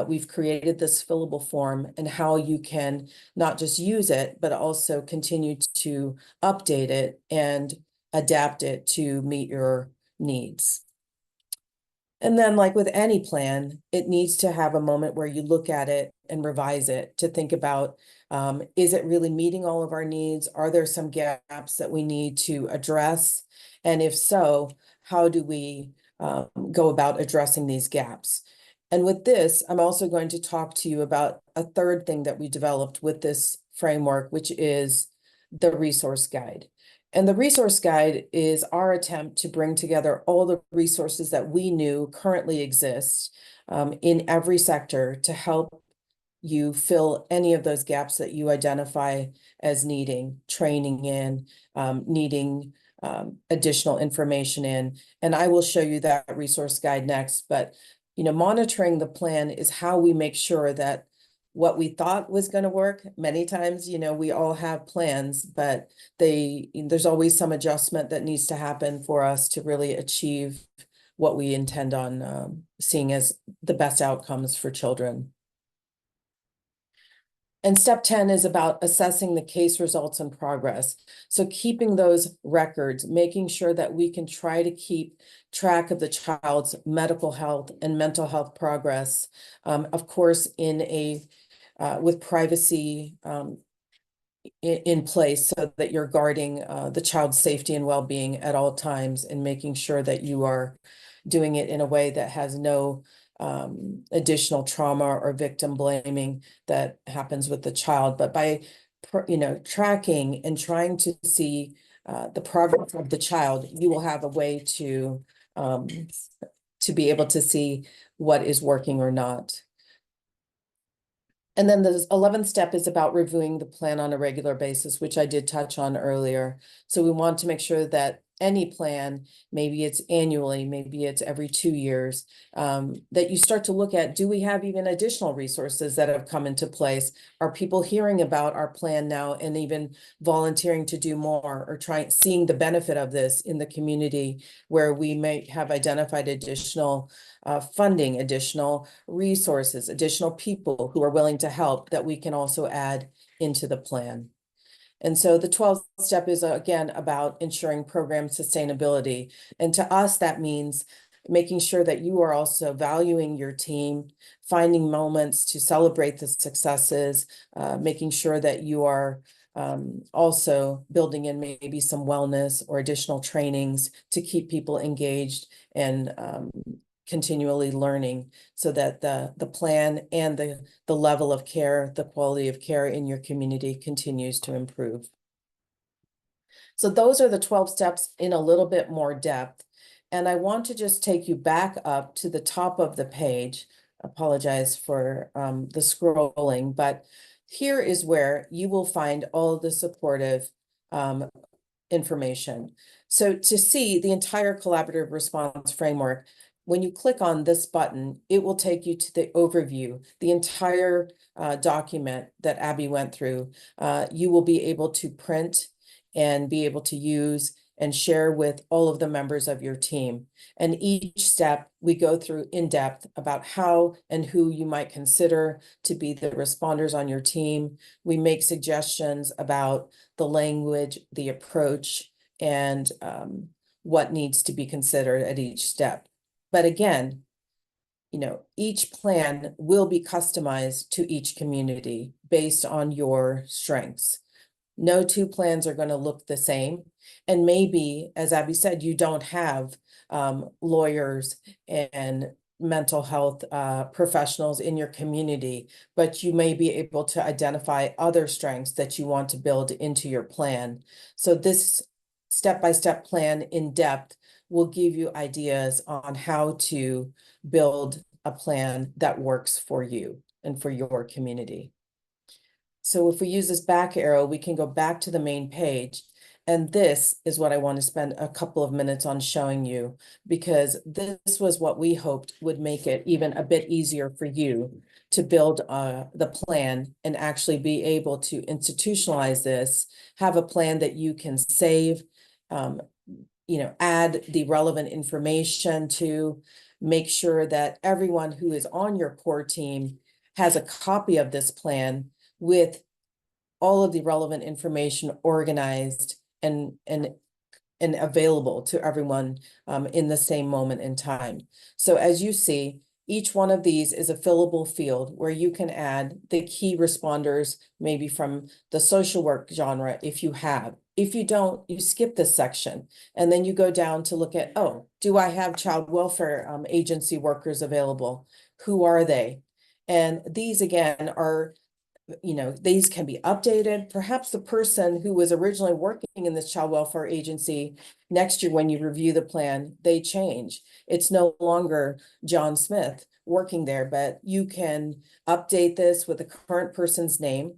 we've created this fillable form and how you can not just use it, but also continue to update it and adapt it to meet your needs. And then, like with any plan, it needs to have a moment where you look at it and revise it to think about, is it really meeting all of our needs? Are there some gaps that we need to address? And if so, how do we go about addressing these gaps? And with this, I'm also going to talk to you about a third thing that we developed with this framework, which is the resource guide. And the resource guide is our attempt to bring together all the resources that we knew currently exist in every sector to help you fill any of those gaps that you identify as needing training in, needing additional information in. And I will show you that resource guide next. But, monitoring the plan is how we make sure that what we thought was going to work. Many times, we all have plans, but there's always some adjustment that needs to happen for us to really achieve what we intend on seeing as the best outcomes for children. And step 10 is about assessing the case results and progress. So keeping those records, making sure that we can try to keep track of the child's medical health and mental health progress, of course, with privacy in place so that you're guarding the child's safety and well-being at all times, and making sure that you are doing it in a way that has no additional trauma or victim blaming that happens with the child. But by tracking and trying to see the progress of the child, you will have a way to be able to see what is working or not. And then the 11th step is about reviewing the plan on a regular basis, which I did touch on earlier. So we want to make sure that any plan, maybe it's annually, maybe it's every 2 years, that you start to look at, do we have even additional resources that have come into place? Are people hearing about our plan now and even volunteering to do more, or seeing the benefit of this in the community where we may have identified additional funding, additional resources, additional people who are willing to help that we can also add into the plan? And so the 12th step is again about ensuring program sustainability. And to us, that means making sure that you are also valuing your team, finding moments to celebrate the successes, making sure that you are also building in maybe some wellness or additional trainings to keep people engaged and continually learning, so that the plan and the level of care, the quality of care in your community continues to improve. So those are the 12 steps in a little bit more depth. And I want to just take you back up to the top of the page. Apologize for the scrolling, but here is where you will find all the supportive information. So to see the entire collaborative response framework, when you click on this button, it will take you to the overview, the entire document that Abby went through. You will be able to print and be able to use and share with all of the members of your team. And each step we go through in depth about how and who you might consider to be the responders on your team. We make suggestions about the language, the approach, and what needs to be considered at each step. But again, each plan will be customized to each community based on your strengths. No two plans are going to look the same. And maybe, as Abby said, you don't have lawyers and mental health professionals in your community, but you may be able to identify other strengths that you want to build into your plan. So this step-by-step plan in depth will give you ideas on how to build a plan that works for you and for your community. So if we use this back arrow, we can go back to the main page. And this is what I want to spend a couple of minutes on showing you, because this was what we hoped would make it even a bit easier for you to build the plan and actually be able to institutionalize this, have a plan that you can save, add the relevant information to, make sure that everyone who is on your core team has a copy of this plan with all of the relevant information organized and available to everyone in the same moment in time. So as you see, each one of these is a fillable field where you can add the key responders, maybe from the social work genre, if you have. If you don't, you skip this section, and then you go down to look at, oh, do I have child welfare agency workers available? Who are they? And these again are, these can be updated. Perhaps the person who was originally working in this child welfare agency, next year when you review the plan, they change. It's no longer John Smith working there, but you can update this with the current person's name,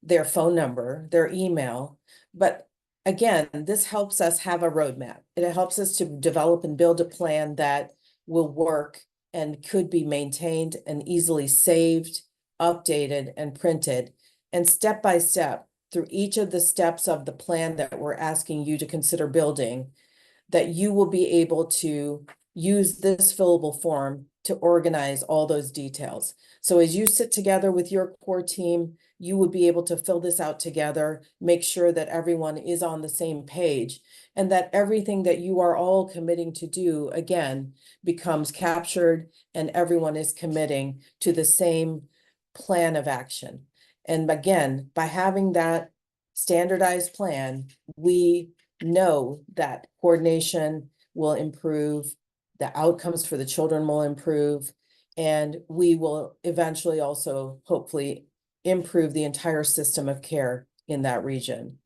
their phone number, their email. But again, this helps us have a roadmap. It helps us to develop and build a plan that will work and could be maintained and easily saved, updated, and printed. And step by step, through each of the steps of the plan that we're asking you to consider building, that you will be able to use this fillable form to organize all those details. So as you sit together with your core team, you would be able to fill this out together, make sure that everyone is on the same page, and that everything that you are all committing to do, again, becomes captured and everyone is committing to the same plan of action. And again, by having that standardized plan, we know that coordination will improve, the outcomes for the children will improve, and we will eventually also hopefully improve the entire system of care in that region.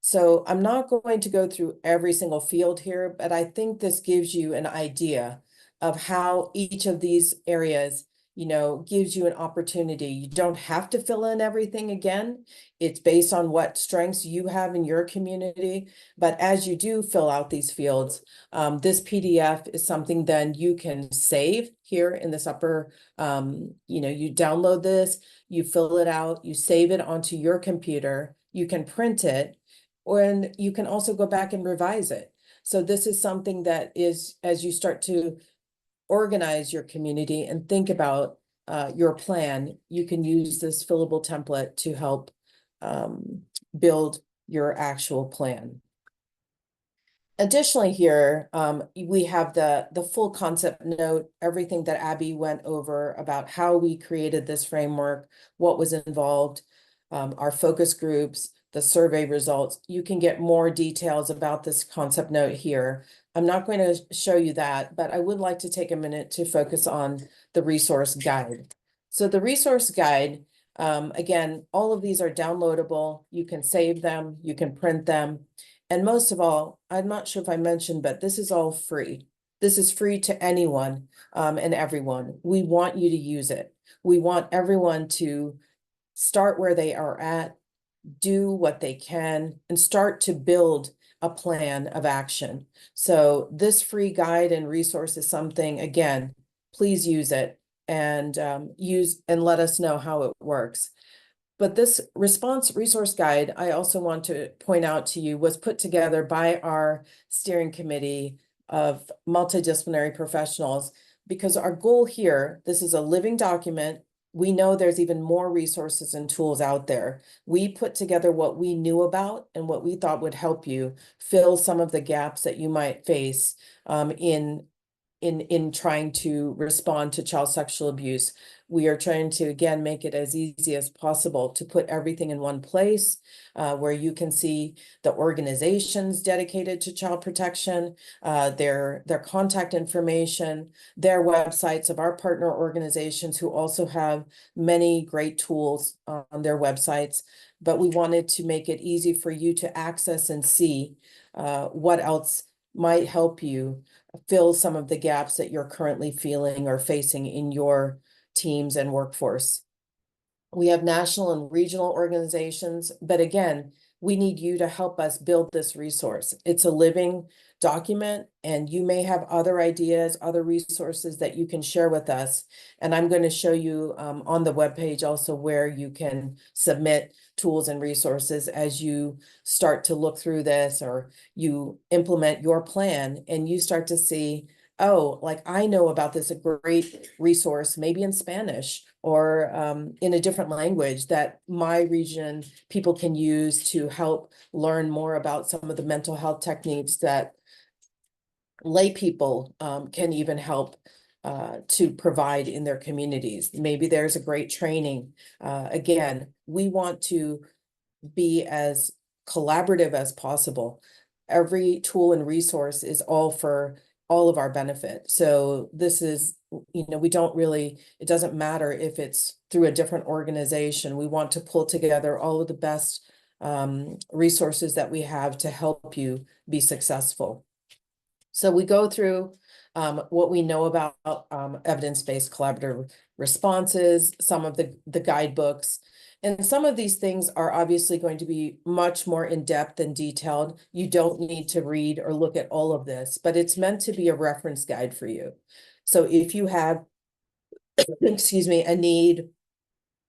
So I'm not going to go through every single field here, but I think this gives you an idea of how each of these areas, gives you an opportunity. You don't have to fill in everything again. It's based on what strengths you have in your community. But as you do fill out these fields, this PDF is something then you can save here in this upper, you download this, you fill it out, you save it onto your computer, you can print it, and you can also go back and revise it. So this is something that is, as you start to organize your community and think about your plan, you can use this fillable template to help build your actual plan. Additionally here, we have the full concept note, everything that Abby went over about how we created this framework, what was involved, our focus groups, the survey results. You can get more details about this concept note here. I'm not going to show you that, but I would like to take a minute to focus on the resource guide. So the resource guide, again, all of these are downloadable. You can save them, you can print them. And most of all, I'm not sure if I mentioned, but this is all free. This is free to anyone and everyone. We want you to use it. We want everyone to start where they are at, do what they can, and start to build a plan of action. So this free guide and resource is something, again, please use it and let us know how it works. But this response resource guide, I also want to point out to you, was put together by our steering committee of multidisciplinary professionals, because our goal here, this is a living document. We know there's even more resources and tools out there. We put together what we knew about and what we thought would help you fill some of the gaps that you might face in trying to respond to child sexual abuse. We are trying to, again, make it as easy as possible to put everything in one place where you can see the organizations dedicated to child protection, their contact information, their websites of our partner organizations who also have many great tools on their websites. But we wanted to make it easy for you to access and see what else might help you fill some of the gaps that you're currently feeling or facing in your teams and workforce. We have national and regional organizations, but again, we need you to help us build this resource. It's a living document, and you may have other ideas, other resources that you can share with us. And I'm going to show you on the webpage also where you can submit tools and resources as you start to look through this, or you implement your plan and you start to see, oh, like I know about this, a great resource, maybe in Spanish or in a different language that my region people can use to help learn more about some of the mental health techniques that lay people can even help to provide in their communities. Maybe there's a great training. Again, we want to be as collaborative as possible. Every tool and resource is all for all of our benefit. So this is, we don't really, it doesn't matter if it's through a different organization. We want to pull together all of the best resources that we have to help you be successful. So we go through what we know about evidence-based collaborative responses, some of the guidebooks, and some of these things are obviously going to be much more in-depth and detailed. You don't need to read or look at all of this, but it's meant to be a reference guide for you. So if you have, excuse me, a need,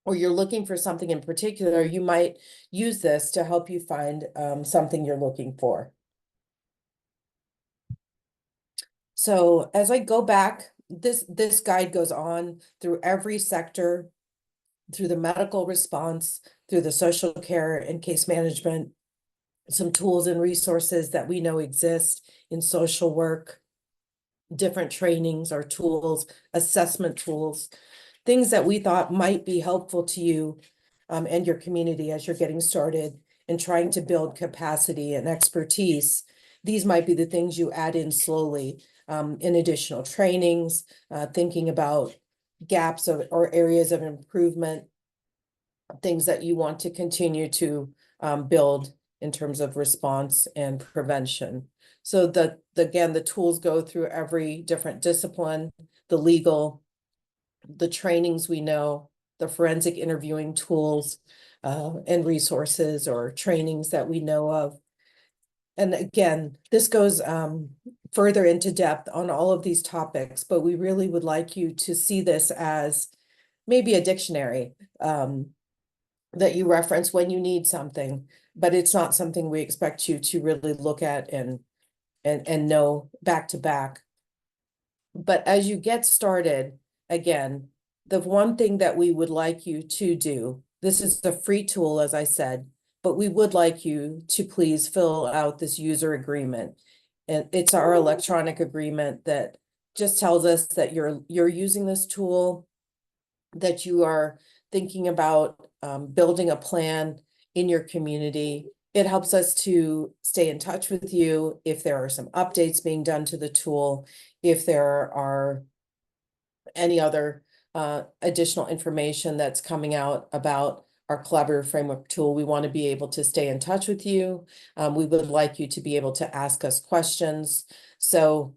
or you're looking for something in particular, you might use this to help you find something you're looking for. So as I go back, this guide goes on through every sector, through the medical response, through the social care and case management, some tools and resources that we know exist in social work, different trainings or tools, assessment tools, things that we thought might be helpful to you and your community as you're getting started and trying to build capacity and expertise. These might be the things you add in slowly in additional trainings, thinking about gaps or areas of improvement, things that you want to continue to build in terms of response and prevention. So again, the tools go through every different discipline, the legal, the trainings we know, the forensic interviewing tools and resources or trainings that we know of. And again, this goes further into depth on all of these topics, but we really would like you to see this as maybe a dictionary that you reference when you need something, but it's not something we expect you to really look at and know back to back. But as you get started, again, the one thing that we would like you to do, this is a free tool, as I said, but we would like you to please fill out this user agreement. And it's our electronic agreement that just tells us that you're using this tool, that you are thinking about building a plan in your community. It helps us to stay in touch with you if there are some updates being done to the tool, if there are any other additional information that's coming out about our collaborative framework tool. We want to be able to stay in touch with you. We would like you to be able to ask us questions. So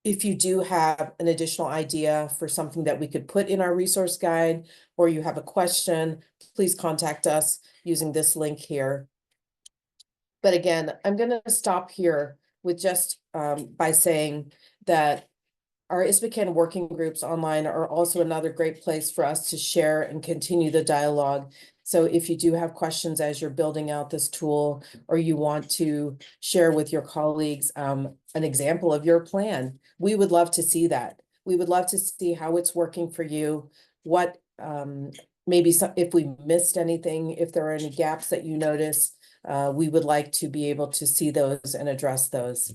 if you do have an additional idea for something that we could put in our resource guide, or you have a question, please contact us using this link here. But again, I'm going to stop here with just by saying that our ISPCAN working groups online are also another great place for us to share and continue the dialogue. So if you do have questions as you're building out this tool, or you want to share with your colleagues an example of your plan, we would love to see that. We would love to see how it's working for you, what maybe if we missed anything, if there are any gaps that you notice, we would like to be able to see those and address those.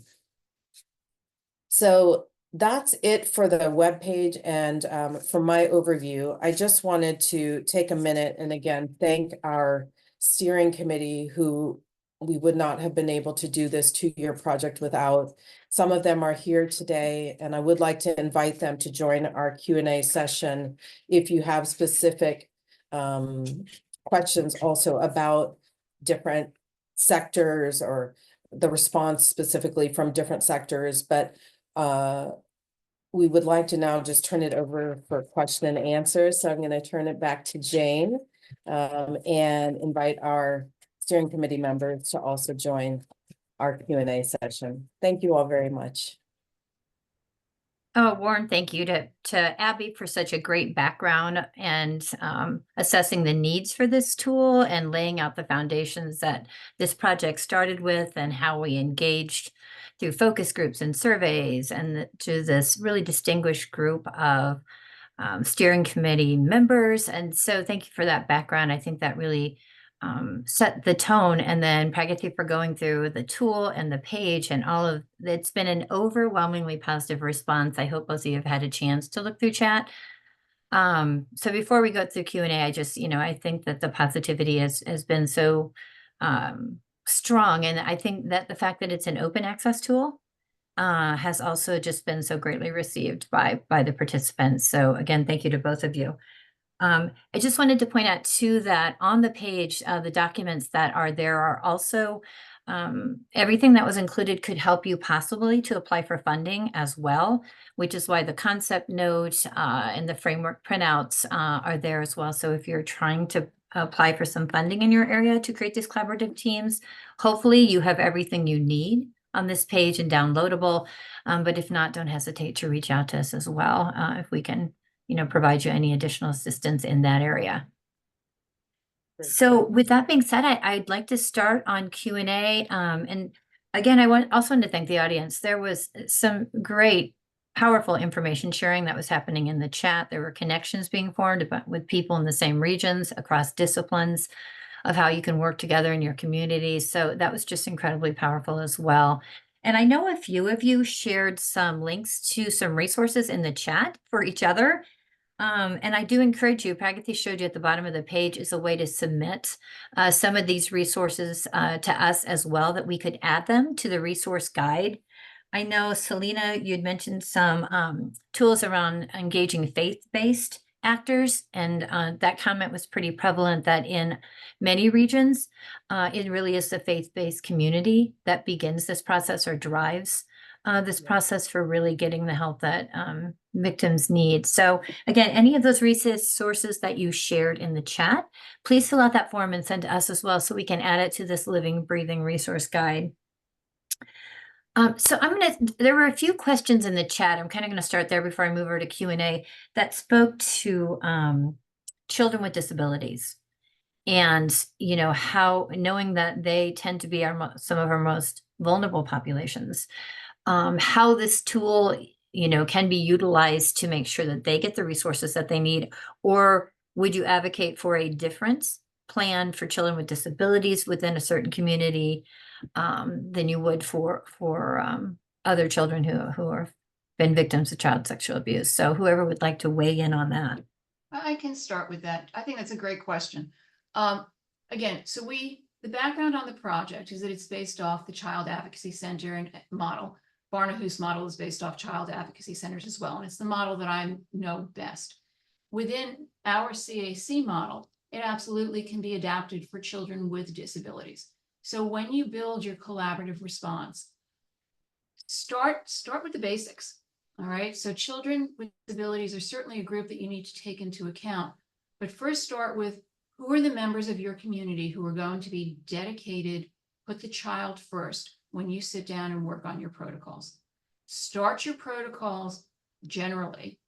So that's it for the webpage and for my overview. I just wanted to take a minute and again thank our steering committee, who we would not have been able to do this 2-year project without. Some of them are here today, and I would like to invite them to join our Q&A session if you have specific questions also about different sectors or the response specifically from different sectors. But we would like to now just turn it over for question and answers. So I'm going to turn it back to Jane and invite our steering committee members to also join our Q&A session. Thank you all very much. Oh, Warren, thank you to Abby for such a great background and assessing the needs for this tool and laying out the foundations that this project started with and how we engaged through focus groups and surveys and to this really distinguished group of steering committee members. And so thank you for that background. I think that really set the tone. And then Pragati for going through the tool and the page and all of it's been an overwhelmingly positive response. I hope both of you have had a chance to look through chat. So before we go through Q&A, I just, I think that the positivity has been so strong. And I think that the fact that it's an open access tool has also just been so greatly received by the participants. So again, thank you to both of you. I just wanted to point out too that on the page, the documents that are there are also everything that was included could help you possibly to apply for funding as well, which is why the concept note and the framework printouts are there as well. So if you're trying to apply for some funding in your area to create these collaborative teams, hopefully you have everything you need on this page and downloadable. But if not, don't hesitate to reach out to us as well if we can provide you any additional assistance in that area. Great. So with that being said, I'd like to start on Q&A. And again, I also want to thank the audience. There was some great, powerful information sharing that was happening in the chat. There were connections being formed with people in the same regions across disciplines of how you can work together in your community. So that was just incredibly powerful as well. And I know a few of you shared some links to some resources in the chat for each other. And I do encourage you, Pragati showed you at the bottom of the page is a way to submit some of these resources to us as well, that we could add them to the resource guide. I know, Selena, you'd mentioned some tools around engaging faith-based actors, and that comment was pretty prevalent that in many regions, it really is the faith-based community that begins this process or drives this process for really getting the help that victims need. So again, any of those resources that you shared in the chat, please fill out that form and send to us as well so we can add it to this living, breathing resource guide. So there were a few questions in the chat. I'm kind of going to start there before I move over to Q&A that spoke to children with disabilities. And, how knowing that they tend to be some of our most vulnerable populations, how this tool, can be utilized to make sure that they get the resources that they need, or would you advocate for a different plan for children with disabilities within a certain community than you would for other children who have been victims of child sexual abuse? So whoever would like to weigh in on that. I can start with that. I think that's a great question. Again, so the background on the project is that it's based off the Child Advocacy Center and model. Barnahus model is based off child advocacy centers as well, and it's the model that I know best. Within our CAC model, it absolutely can be adapted for children with disabilities. So when you build your collaborative response, start with the basics. All right. So children with disabilities are certainly a group that you need to take into account. But first start with who are the members of your community who are going to be dedicated, put the child first when you sit down and work on your protocols. Start your protocols generally,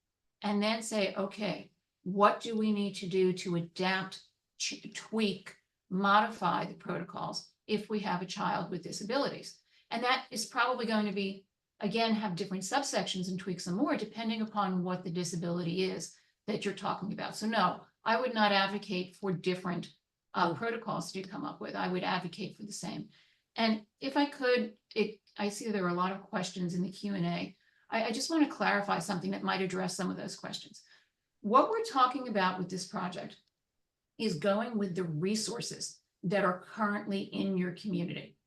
and then say, okay, what do we need to do to adapt, tweak, modify the protocols if we have a child with disabilities? And that is probably going to be, again, have different subsections and tweak some more depending upon what the disability is that you're talking about. So no, I would not advocate for different protocols to come up with. I would advocate for the same. And if I could, I see there are a lot of questions in the Q&A. I just want to clarify something that might address some of those questions. What we're talking about with this project is going with the resources that are currently in your community,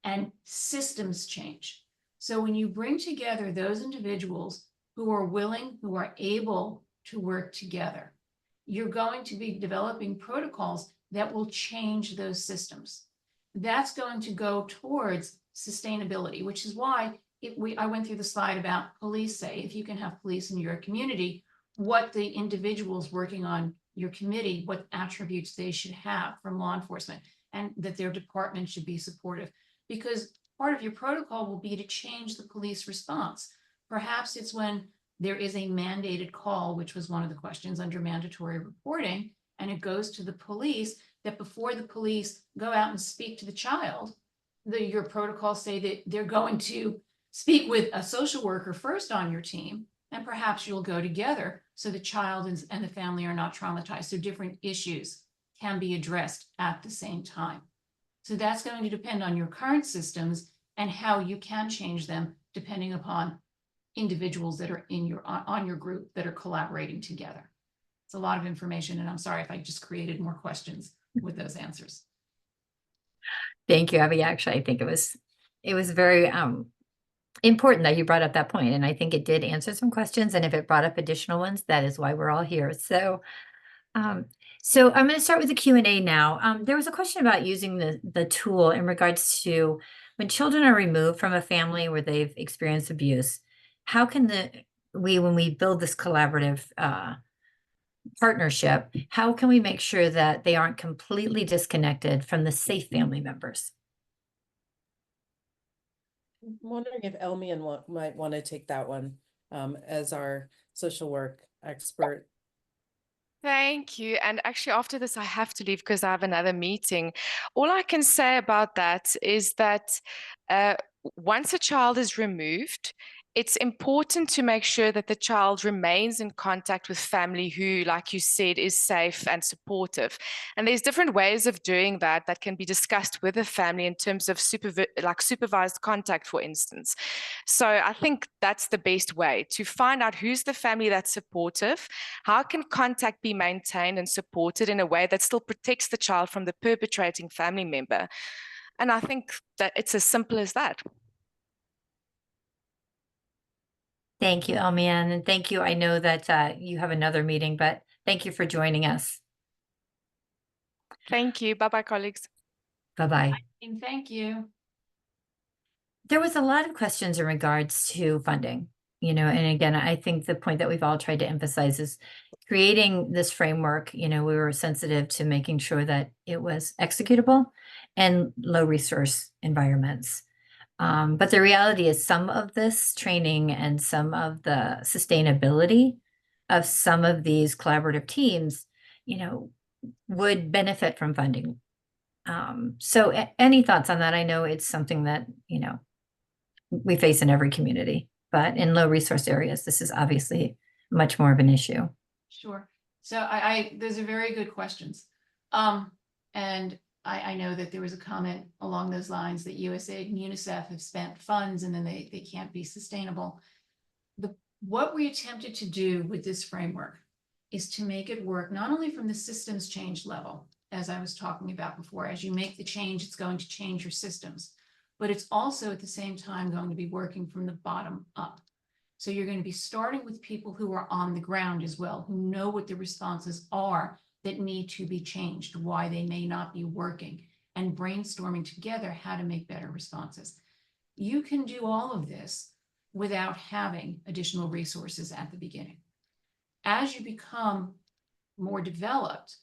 and systems change. So when you bring together those individuals who are willing, who are able to work together, you're going to be developing protocols that will change those systems. That's going to go towards sustainability, which is why I went through the slide about police. Say, if you can have police in your community, what the individuals working on your committee, what attributes they should have from law enforcement. and that their department should be supportive. Because part of your protocol will be to change the police response. Perhaps it's when there is a mandated call, which was one of the questions under mandatory reporting, and it goes to the police, that before the police go out and speak to the child, your protocols say that they're going to speak with a social worker first on your team, and perhaps you'll go together so the child and the family are not traumatized. So different issues can be addressed at the same time. So that's going to depend on your current systems and how you can change them depending upon individuals that are in on your group that are collaborating together. It's a lot of information, and I'm sorry if I just created more questions with those answers. Thank you, Abby. Actually, I think it was very important that you brought up that point, and I think it did answer some questions. And if it brought up additional ones, that is why we're all here. So, so I'm going to start with the Q&A now. There was a question about using the tool in regards to when children are removed from a family where they've experienced abuse. How can when we build this collaborative partnership, how can we make sure that they aren't completely disconnected from the safe family members? I'm wondering if Elmian might want to take that one as our social work expert. Thank you. And actually, after this, I have to leave because I have another meeting. All I can say about that is that once a child is removed, it's important to make sure that the child remains in contact with family who, like you said, is safe and supportive. And there's different ways of doing that can be discussed with the family in terms of supervised contact, for instance. So I think that's the best way to find out who's the family that's supportive, how can contact be maintained and supported in a way that still protects the child from the perpetrating family member. And I think that it's as simple as that. Thank you, Elmian, and thank you. I know that you have another meeting, but thank you for joining us. Thank you. Bye-bye, colleagues. Bye-bye. And thank you. There was a lot of questions in regards to funding, and again, I think the point that we've all tried to emphasize is creating this framework. We were sensitive to making sure that it was executable and low resource environments. But the reality is some of this training and some of the sustainability of some of these collaborative teams, would benefit from funding. So any thoughts on that? I know it's something that, we face in every community, but in low resource areas, this is obviously much more of an issue. Sure. So those are very good questions. And I know that there was a comment along those lines that USAID and UNICEF have spent funds and then they can't be sustainable. What we attempted to do with this framework is to make it work not only from the systems change level, as I was talking about before. As you make the change, it's going to change your systems, but it's also at the same time going to be working from the bottom up. So you're going to be starting with people who are on the ground as well, who know what the responses are that need to be changed, why they may not be working, and brainstorming together how to make better responses. You can do all of this without having additional resources at the beginning. As you become more developed,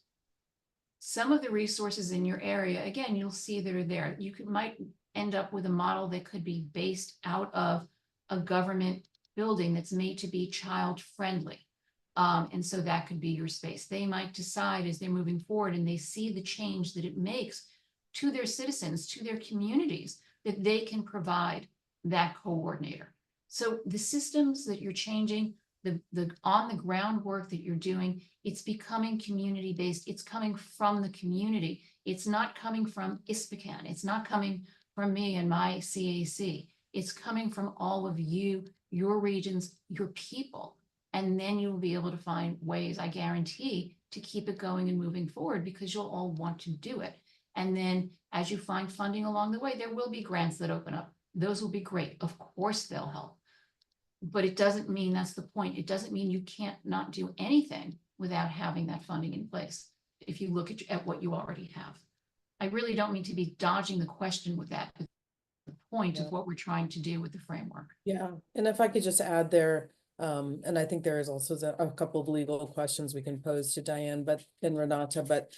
some of the resources in your area, again, you'll see that are there. You might end up with a model that could be based out of a government building that's made to be child friendly. And so that could be your space. They might decide as they're moving forward and they see the change that it makes to their citizens, to their communities, that they can provide that coordinator. So the systems that you're changing, the on the ground work that you're doing, it's becoming community based. It's coming from the community. It's not coming from ISPCAN. It's not coming from me and my CAC. It's coming from all of you, your regions, your people. And then you will be able to find ways, I guarantee, to keep it going and moving forward because you'll all want to do it. And then as you find funding along the way, there will be grants that open up. Those will be great. Of course, they'll help. But it doesn't mean that's the point. It doesn't mean you can't not do anything without having that funding in place if you look at what you already have. I really don't mean to be dodging the question with that. The point of what we're trying to do with the framework. Yeah, and if I could just add there, and I think there is also a couple of legal questions we can pose to Diane and Renata, but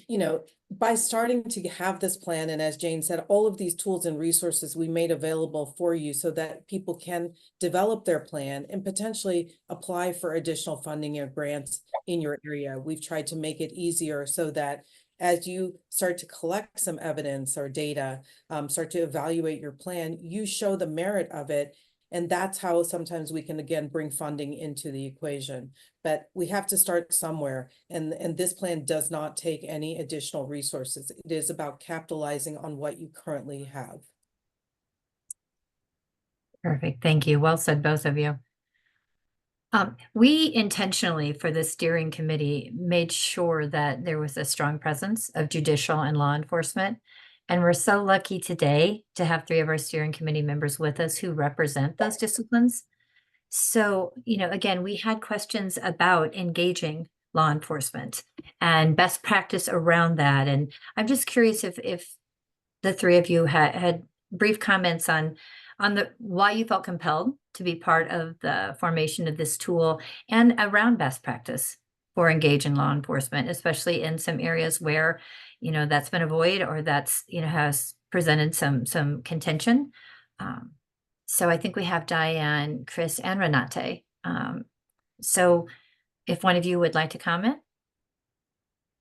you know, by starting to have this plan, and as Jane said, all of these tools and resources we made available for you so that people can develop their plan and potentially apply for additional funding or grants in your area. We've tried to make it easier so that as you start to collect some evidence or data, start to evaluate your plan, you show the merit of it. And that's how sometimes we can, again, bring funding into the equation. But we have to start somewhere. And this plan does not take any additional resources. It is about capitalizing on what you currently have. Perfect. Thank you. Well said, both of you. We intentionally, for the steering committee, made sure that there was a strong presence of judicial and law enforcement. And we're so lucky today to have 3 of our steering committee members with us who represent those disciplines. So, again, we had questions about engaging law enforcement and best practice around that. And I'm just curious if the 3 of you had brief comments on why you felt compelled to be part of the formation of this tool and around best practice for engaging law enforcement, especially in some areas where, that's been a void or that's, has presented some contention. So I think we have Diane, Chris, and Renate. So if one of you would like to comment.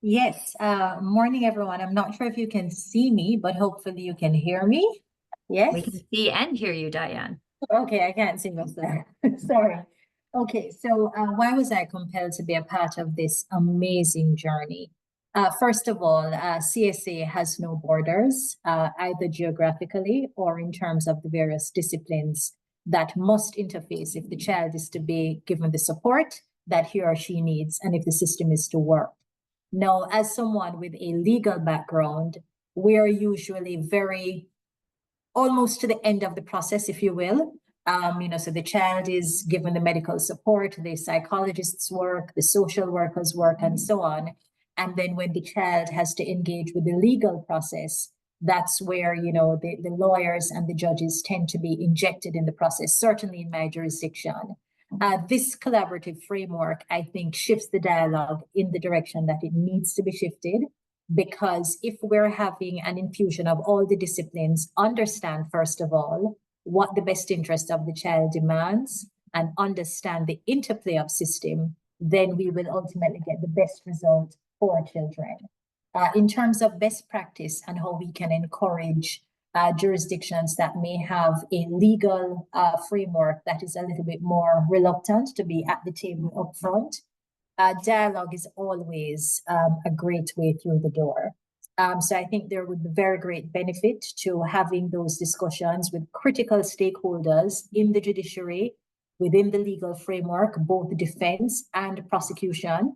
Yes, morning, everyone. I'm not sure if you can see me, but hopefully you can hear me. Yes? We can see and hear you, Diane. Okay, I can't see myself. Sorry. Okay, so why was I compelled to be a part of this amazing journey? First of all, CSA has no borders, either geographically or in terms of the various disciplines that must interface if the child is to be given the support that he or she needs and if the system is to work. Now, as someone with a legal background, we are usually very almost to the end of the process, if you will. So the child is given the medical support, the psychologists work, the social workers work, and so on. And then when the child has to engage with the legal process, that's where, the lawyers and the judges tend to be injected in the process, certainly in my jurisdiction. This collaborative framework, I think, shifts the dialogue in the direction that it needs to be shifted. Because if we're having an infusion of all the disciplines, understand, first of all, what the best interest of the child demands and understand the interplay of system, then we will ultimately get the best result for children. In terms of best practice and how we can encourage jurisdictions that may have a legal framework that is a little bit more reluctant to be at the table up front, dialogue is always a great way through the door. So I think there would be very great benefit to having those discussions with critical stakeholders in the judiciary, within the legal framework, both defense and prosecution,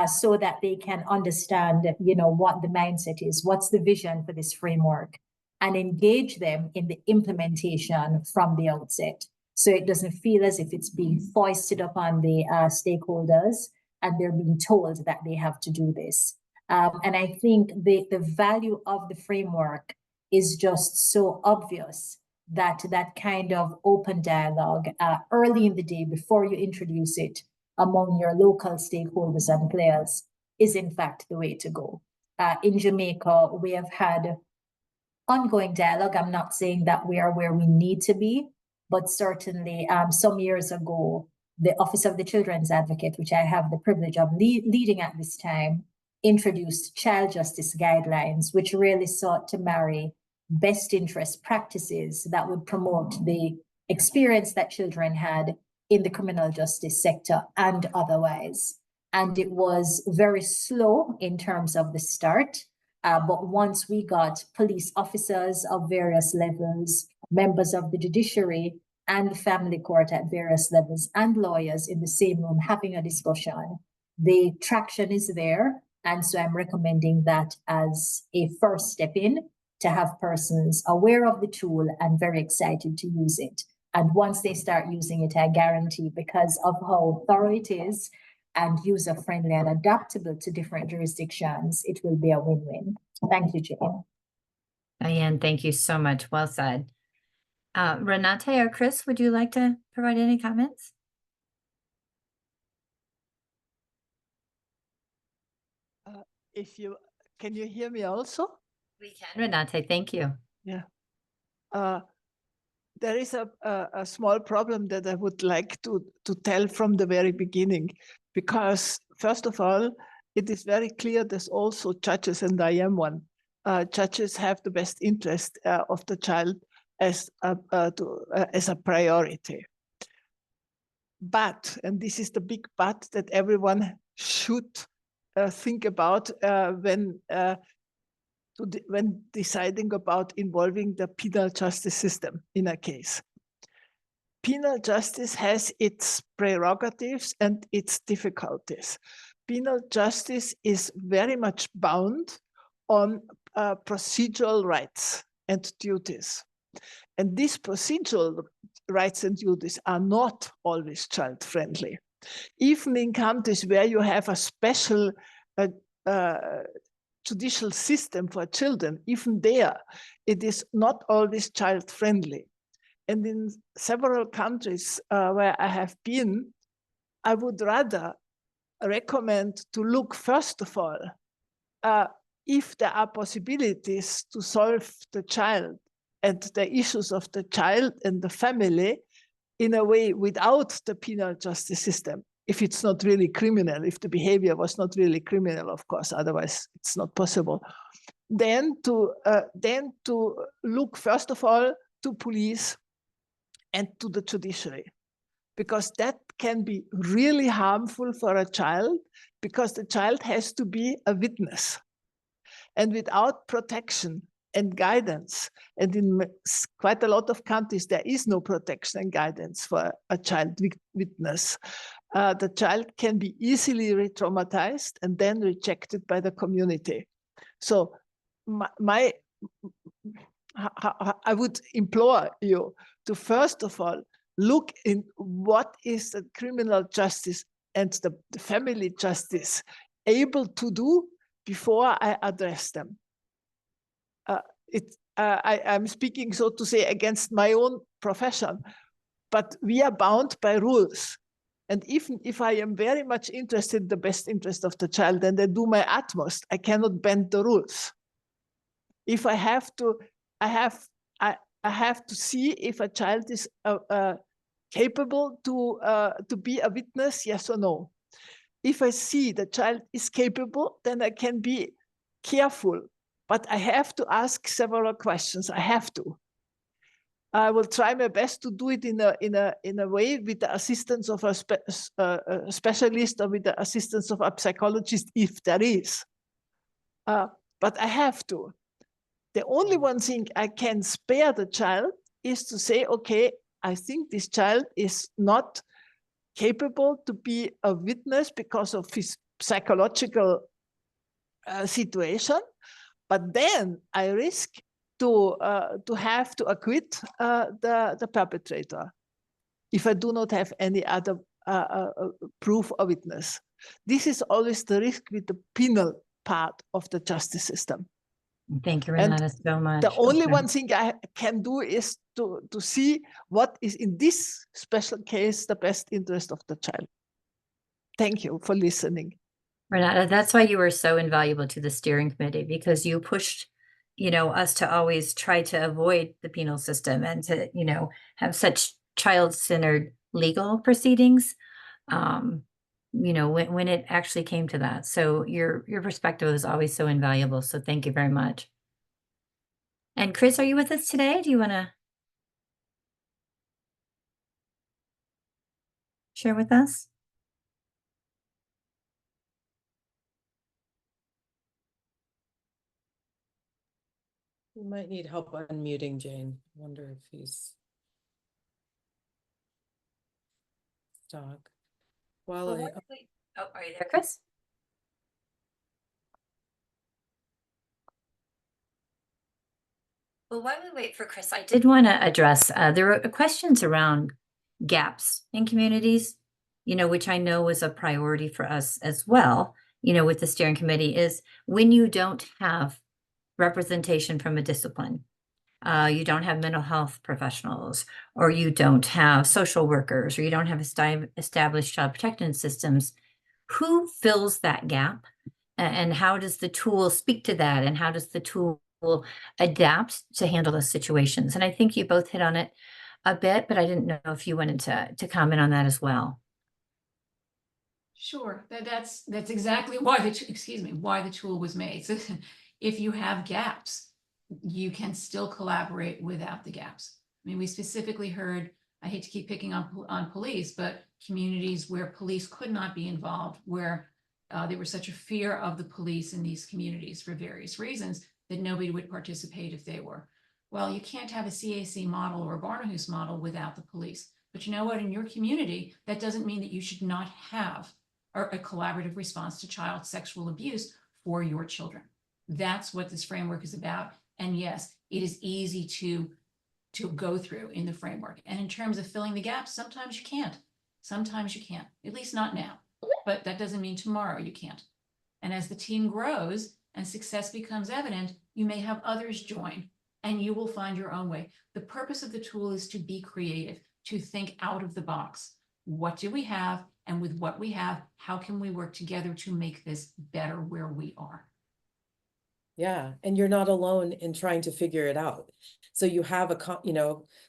so that they can understand, what the mindset is, what's the vision for this framework, and engage them in the implementation from the outset. So it doesn't feel as if it's being foisted upon the stakeholders and they're being told that they have to do this. And I think the value of the framework is just so obvious that that kind of open dialogue early in the day before you introduce it among your local stakeholders and players is in fact the way to go. In Jamaica, we have had ongoing dialogue. I'm not saying that we are where we need to be, but certainly some years ago, the Office of the Children's Advocate, which I have the privilege of leading at this time, introduced child justice guidelines, which really sought to marry best interest practices that would promote the experience that children had in the criminal justice sector and otherwise. And it was very slow in terms of the start. But once we got police officers of various levels, members of the judiciary, and the family court at various levels, and lawyers in the same room having a discussion, the traction is there. And so I'm recommending that as a first step in to have persons aware of the tool and very excited to use it. And once they start using it, I guarantee, because of how thorough it is and user-friendly and adaptable to different jurisdictions, it will be a win-win. Thank you, Jane. Diane, thank you so much. Well said. Renate or Chris, would you like to provide any comments? can you hear me also? We can, Renate, thank you. Yeah. There is a small problem that I would like to tell from the very beginning, because first of all, it is very clear there's also judges, and I am one. Judges have the best interest of the child as a priority. But, and this is the big but that everyone should think about when deciding about involving the penal justice system in a case. Penal justice has its prerogatives and its difficulties. Penal justice is very much bound on procedural rights and duties. And these procedural rights and duties are not always child-friendly. Even in countries where you have a special judicial system for children, even there, it is not always child-friendly. And in several countries where I have been, I would rather recommend to look, first of all, if there are possibilities to solve the child and the issues of the child and the family in a way without the penal justice system. If it's not really criminal, if the behavior was not really criminal, of course, otherwise it's not possible. Then to look, first of all, to police and to the judiciary, because that can be really harmful for a child, because the child has to be a witness. And without protection and guidance, and in quite a lot of countries, there is no protection and guidance for a child witness. The child can be easily re-traumatized and then rejected by the community. So I would implore you to, first of all, look in what is the criminal justice and the family justice able to do before I address them. I'm speaking, so to say, against my own profession, but we are bound by rules. And even if I am very much interested in the best interest of the child and I do my utmost, I cannot bend the rules. If I have to, I have to see if a child is capable to be a witness, yes or no. If I see the child is capable, then I can be careful, but I have to ask several questions. I have to. I will try my best to do it in a way with the assistance of a specialist or with the assistance of a psychologist, if there is. But I have to. The only one thing I can spare the child is to say, okay, I think this child is not capable to be a witness because of his psychological situation, but then I risk to have to acquit the perpetrator if I do not have any other proof or witness. This is always the risk with the penal part of the justice system. Thank you, Renata, so much. The only one thing I can do is to see what is in this special case the best interest of the child. Thank you for listening. Renata, that's why you were so invaluable to the steering committee, because you pushed, us to always try to avoid the penal system and to, have such child-centered legal proceedings, when it actually came to that. So your perspective is always so invaluable. So thank you very much. And Chris, are you with us today? Do you want to share with us? You might need help unmuting, Jane. I wonder if he's stuck. While Well, are you there, Chris? Well, while we wait for Chris, I did want to address, there were questions around gaps in communities, which I know was a priority for us as well, with the steering committee, is when you don't have representation from a discipline, you don't have mental health professionals, or you don't have social workers, or you don't have established child protection systems, who fills that gap? And how does the tool speak to that? And how does the tool adapt to handle those situations? And I think you both hit on it a bit, but I didn't know if you wanted to comment on that as well. Sure, that's exactly why why the tool was made. So if you have gaps, you can still collaborate without the gaps. I mean, we specifically heard, I hate to keep picking on police, but communities where police could not be involved, where there was such a fear of the police in these communities for various reasons that nobody would participate if they were. Well, you can't have a CAC model or a Barnahus model without the police. But you know what? In your community, that doesn't mean that you should not have a collaborative response to child sexual abuse for your children. That's what this framework is about. And yes, it is easy to go through in the framework. And in terms of filling the gaps, sometimes you can't. Sometimes you can't, at least not now. But that doesn't mean tomorrow you can't. And as the team grows and success becomes evident, you may have others join and you will find your own way. The purpose of the tool is to be creative, to think out of the box. What do we have? And with what we have, how can we work together to make this better where we are? Yeah, and you're not alone in trying to figure it out. So you have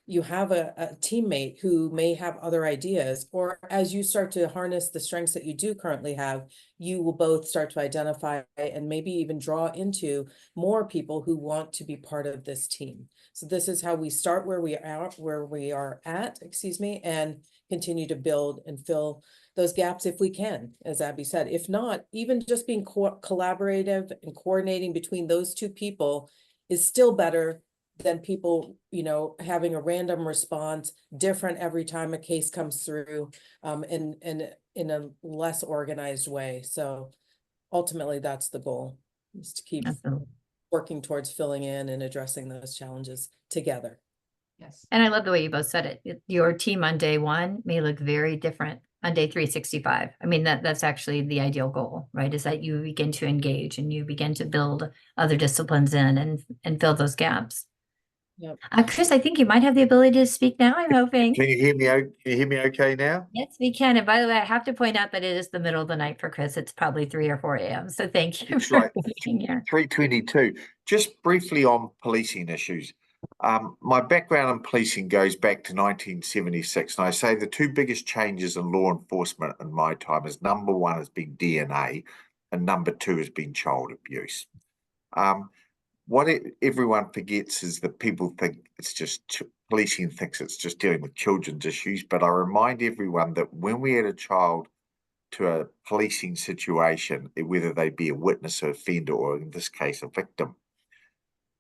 you have a teammate who may have other ideas, or as you start to harness the strengths that you do currently have, you will both start to identify and maybe even draw into more people who want to be part of this team. So this is how we start where we are at, and continue to build and fill those gaps if we can, as Abby said. If not, even just being collaborative and coordinating between those two people is still better than people, having a random response, different every time a case comes through, in a less organized way. So ultimately, that's the goal, is to keep Absolutely. working towards filling in and addressing those challenges together. Yes. And I love the way you both said it. Your team on day one may look very different on day 365. I mean, that's actually the ideal goal, right? Is that you begin to engage and you begin to build other disciplines in and fill those gaps. Yep. Chris, I think you might have the ability to speak now, I'm hoping. Can you hear me? Can you hear me okay now? Yes, we can. And by the way, I have to point out that it is the middle of the night for Chris. It's probably 3 or 4 a.m. So thank you That's for right. being here. 3:22. Just briefly on policing issues. My background in policing goes back to 1976, and I say the two biggest changes in law enforcement in my time is number one has been DNA, and number two has been child abuse. What everyone forgets is that people think it's just policing thinks it's just dealing with children's issues, but I remind everyone that when we add a child to a policing situation, whether they be a witness, or offender, or in this case, a victim,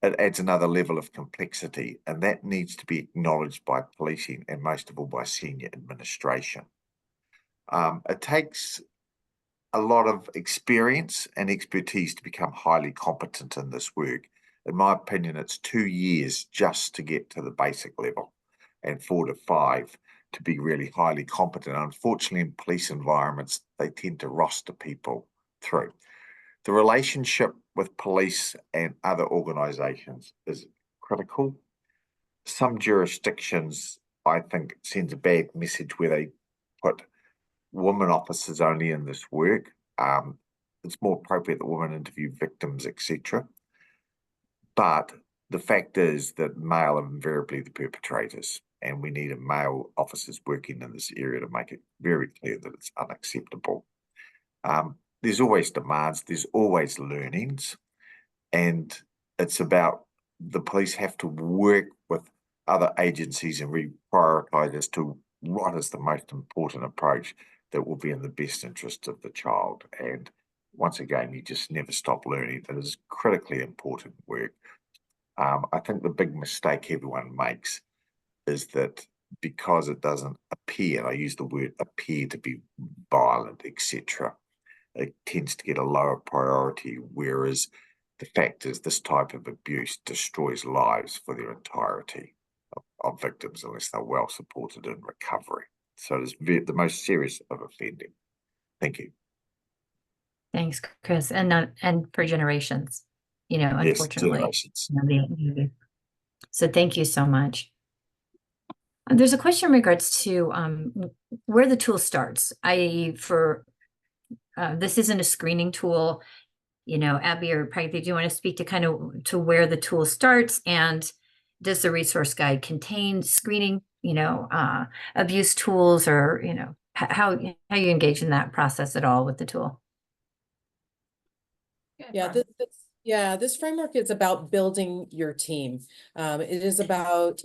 it adds another level of complexity, and that needs to be acknowledged by policing and most of all by senior administration. It takes a lot of experience and expertise to become highly competent in this work. In my opinion, it's 2 years just to get to the basic level and 4 to 5 to be really highly competent. Unfortunately, in police environments, they tend to roster people through. The relationship with police and other organisations is critical. Some jurisdictions, I think, sends a bad message where they put women officers only in this work. It's more appropriate that women interview victims, etc. But the fact is that male are invariably the perpetrators, and we need a male officers working in this area to make it very clear that it's unacceptable. There's always demands, there's always learnings, and it's about the police have to work with other agencies and reprioritise as to what is the most important approach that will be in the best interest of the child. And once again, you just never stop learning. It is critically important work. I think the big mistake everyone makes is that because it doesn't appear, and I use the word appear, to be violent, etc., it tends to get a lower priority, whereas the fact is this type of abuse destroys lives for their entirety of victims unless they're well supported in recovery. So it is the most serious of offending. Thank you. Thanks, Chris. And for generations, Yes, unfortunately. generations. So thank you so much. There's a question in regards to where the tool starts, i.e. for this isn't a screening tool. Abby or Pragati, do you want to speak to kind of to where the tool starts, and does the resource guide contain screening, abuse tools, or, how you engage in that process at all with the tool? This framework is about building your team. It is about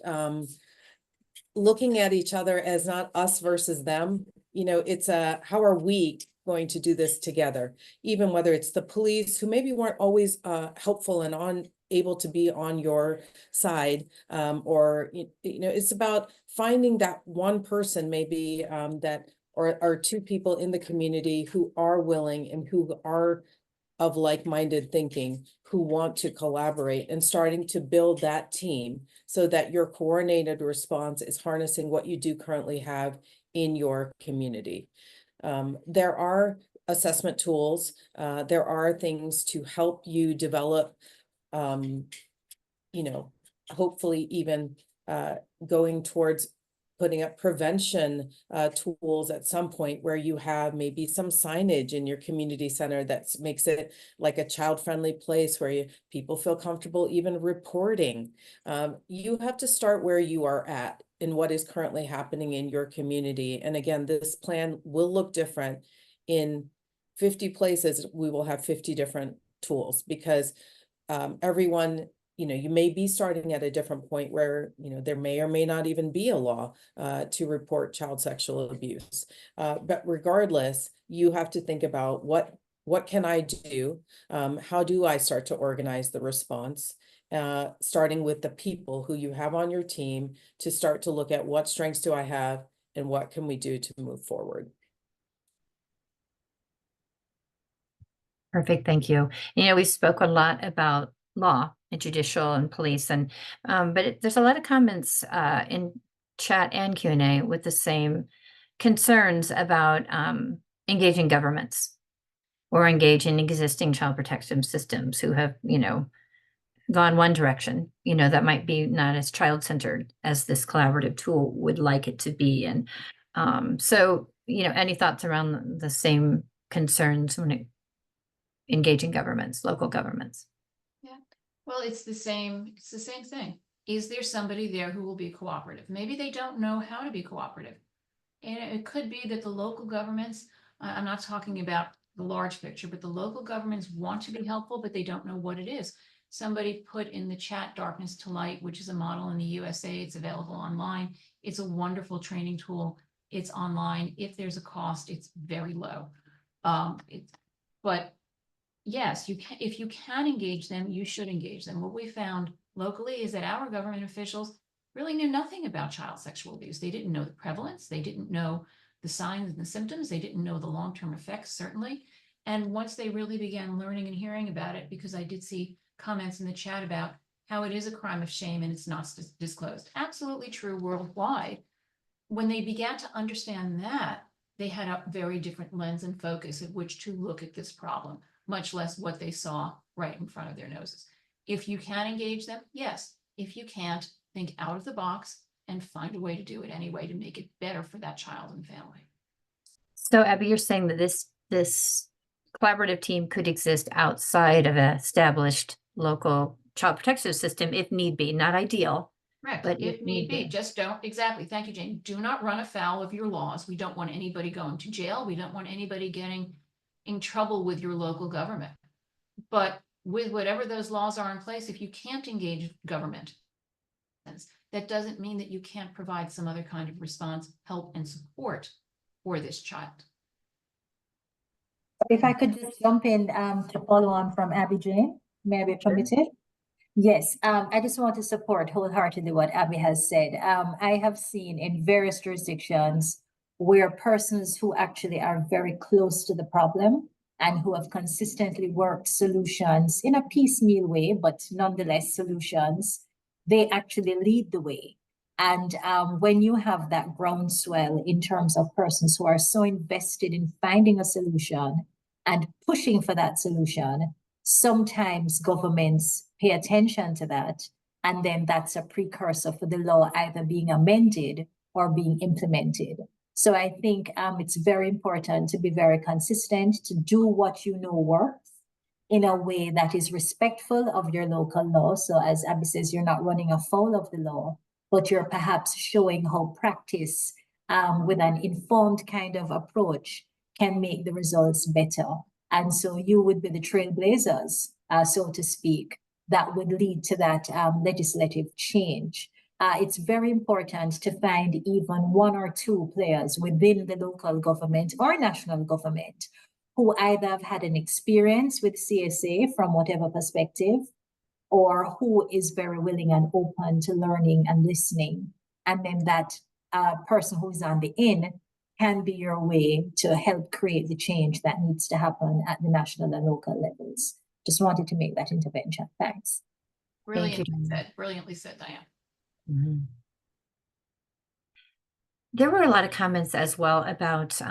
looking at each other as not us versus them. It's how are we going to do this together? Even whether it's the police, who maybe weren't always helpful and able to be on your side, or it's about finding that one person maybe that or two people in the community who are willing and who are of like-minded thinking, who want to collaborate, and starting to build that team so that your coordinated response is harnessing what you do currently have in your community. There are assessment tools. There are things to help you develop, hopefully even going towards putting up prevention tools at some point, where you have maybe some signage in your community center that makes it like a child-friendly place where people feel comfortable even reporting. You have to start where you are at and what is currently happening in your community. And again, this plan will look different. In 50 places, we will have 50 different tools, because everyone, you may be starting at a different point where, there may or may not even be a law to report child sexual abuse. But regardless, you have to think about what can I do? How do I start to organize the response? Starting with the people who you have on your team, to start to look at what strengths do I have and what can we do to move forward. Perfect, thank you. We spoke a lot about law and judicial and police, and but there's a lot of comments in chat and Q&A with the same concerns about engaging governments or engaging existing child protection systems who have, gone one direction, that might be not as child-centered as this collaborative tool would like it to be. And so, any thoughts around the same concerns when engaging governments, local governments? Yeah, well, it's the same thing. Is there somebody there who will be cooperative? Maybe they don't know how to be cooperative. And it could be that the local governments, I'm not talking about the large picture, but the local governments want to be helpful, but they don't know what it is. Somebody put in the chat Darkness to Light, which is a model in the USA. It's available online. It's a wonderful training tool. It's online. If there's a cost, it's very low. But yes, you can, if you can engage them, you should engage them. What we found locally is that our government officials really knew nothing about child sexual abuse. They didn't know the prevalence. They didn't know the signs and the symptoms. They didn't know the long-term effects, certainly. And once they really began learning and hearing about it, because I did see comments in the chat about how it is a crime of shame and it's not disclosed. Absolutely true worldwide. When they began to understand that, they had a very different lens and focus at which to look at this problem, much less what they saw right in front of their noses. If you can engage them, yes. If you can't, think out of the box and find a way to do it anyway to make it better for that child and family. So Abby, you're saying that this collaborative team could exist outside of an established local child protection system if need be, not ideal. Correct, but if need be, just don't, exactly, thank you, Jane. Do not run afoul of your laws. We don't want anybody going to jail. We don't want anybody getting in trouble with your local government. But with whatever those laws are in place, if you can't engage government, that doesn't mean that you can't provide some other kind of response, help, and support for this child. If I could just jump in to follow on from Abby Jane, may I be permitted? Yes, I just want to support wholeheartedly what Abby has said. I have seen in various jurisdictions where persons who actually are very close to the problem and who have consistently worked solutions in a piecemeal way, but nonetheless solutions, they actually lead the way. And when you have that groundswell in terms of persons who are so invested in finding a solution and pushing for that solution, sometimes governments pay attention to that, and then that's a precursor for the law either being amended or being implemented. So I think it's very important to be very consistent, to do what you know works, in a way that is respectful of your local law. So as Abby says, you're not running afoul of the law, but you're perhaps showing how practice with an informed kind of approach can make the results better. And so you would be the trailblazers, so to speak, that would lead to that legislative change. It's very important to find even one or two players within the local government or national government who either have had an experience with CSA from whatever perspective, or who is very willing and open to learning and listening. And then that person who is on the in can be your way to help create the change that needs to happen at the national and local levels. Just wanted to make that intervention. Thanks. Brilliantly said, Diane. Mm-hmm. There were a lot of comments as well about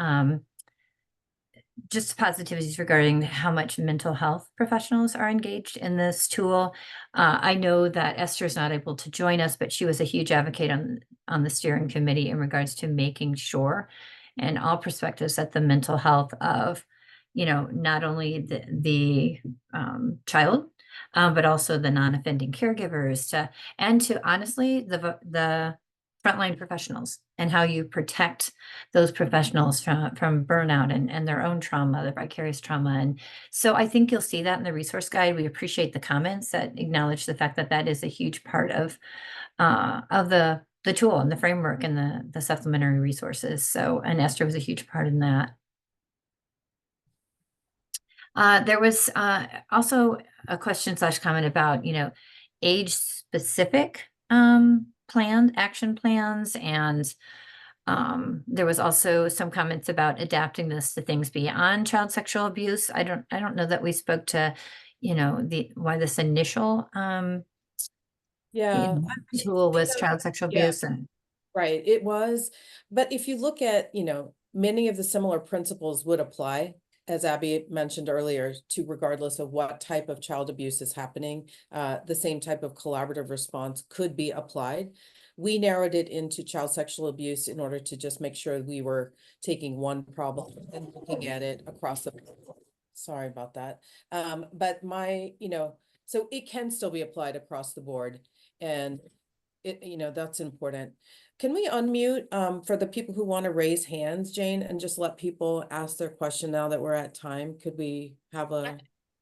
just positivities regarding how much mental health professionals are engaged in this tool. I know that Esther is not able to join us, but she was a huge advocate on the steering committee in regards to making sure, and all perspectives, that the mental health of, not only the child, but also the non-offending caregivers, and to honestly the frontline professionals, and how you protect those professionals from burnout and their own trauma, their vicarious trauma. And so I think you'll see that in the resource guide. We appreciate the comments that acknowledge the fact that that is a huge part of the tool and the framework and the supplementary resources. So, and Esther was a huge part in that. There was also a question / comment about, age specific action plans. And there was also some comments about adapting this to things beyond child sexual abuse. I don't know that we spoke to, why this initial tool was child sexual abuse. And right, it was. But if you look at, many of the similar principles would apply, as Abby mentioned earlier, to regardless of what type of child abuse is happening, the same type of collaborative response could be applied. We narrowed it into child sexual abuse in order to just make sure we were taking one problem and looking at it across the board. Sorry about that. But so it can still be applied across the board, and that's important. Can we unmute for the people who want to raise hands, Jane, and just let people ask their question now that we're at time? Could we have a...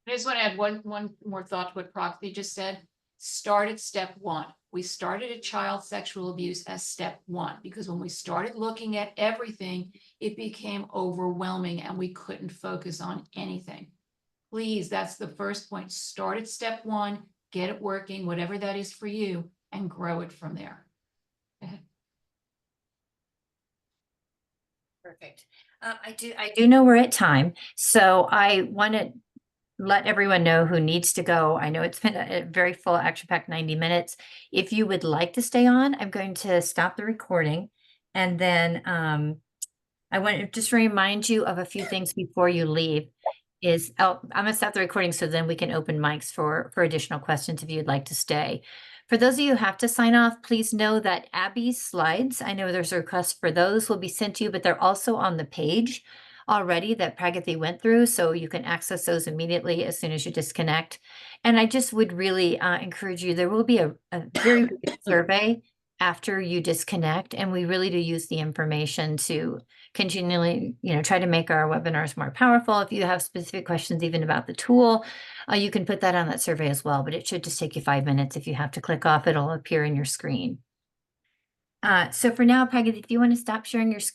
I just want to add one more thought to what Pragati just said. Start at step one. We started at child sexual abuse as step one, because when we started looking at everything, it became overwhelming and we couldn't focus on anything. Please, that's the first point. Start at step one, get it working, whatever that is for you, and grow it from there. Go ahead. Perfect. I do know we're at time, so I want to let everyone know who needs to go. I know it's been a very full action-packed 90 minutes. If you would like to stay on, I'm going to stop the recording, and then I want to just remind you of a few things before you leave. I'm gonna stop the recording so then we can open mics for additional questions if you'd like to stay. For those of you who have to sign off, please know that Abby's slides, I know there's a request for those, will be sent to you, but they're also on the page already that Pragati went through, so you can access those immediately as soon as you disconnect. And I just would really encourage you, there will be a very big survey after you disconnect, and we really do use the information to continually, try to make our webinars more powerful. If you have specific questions even about the tool, you can put that on that survey as well, but it should just take you 5 minutes. If you have to click off, it'll appear in your screen. So for now, Pragati, if you want to stop sharing your screen.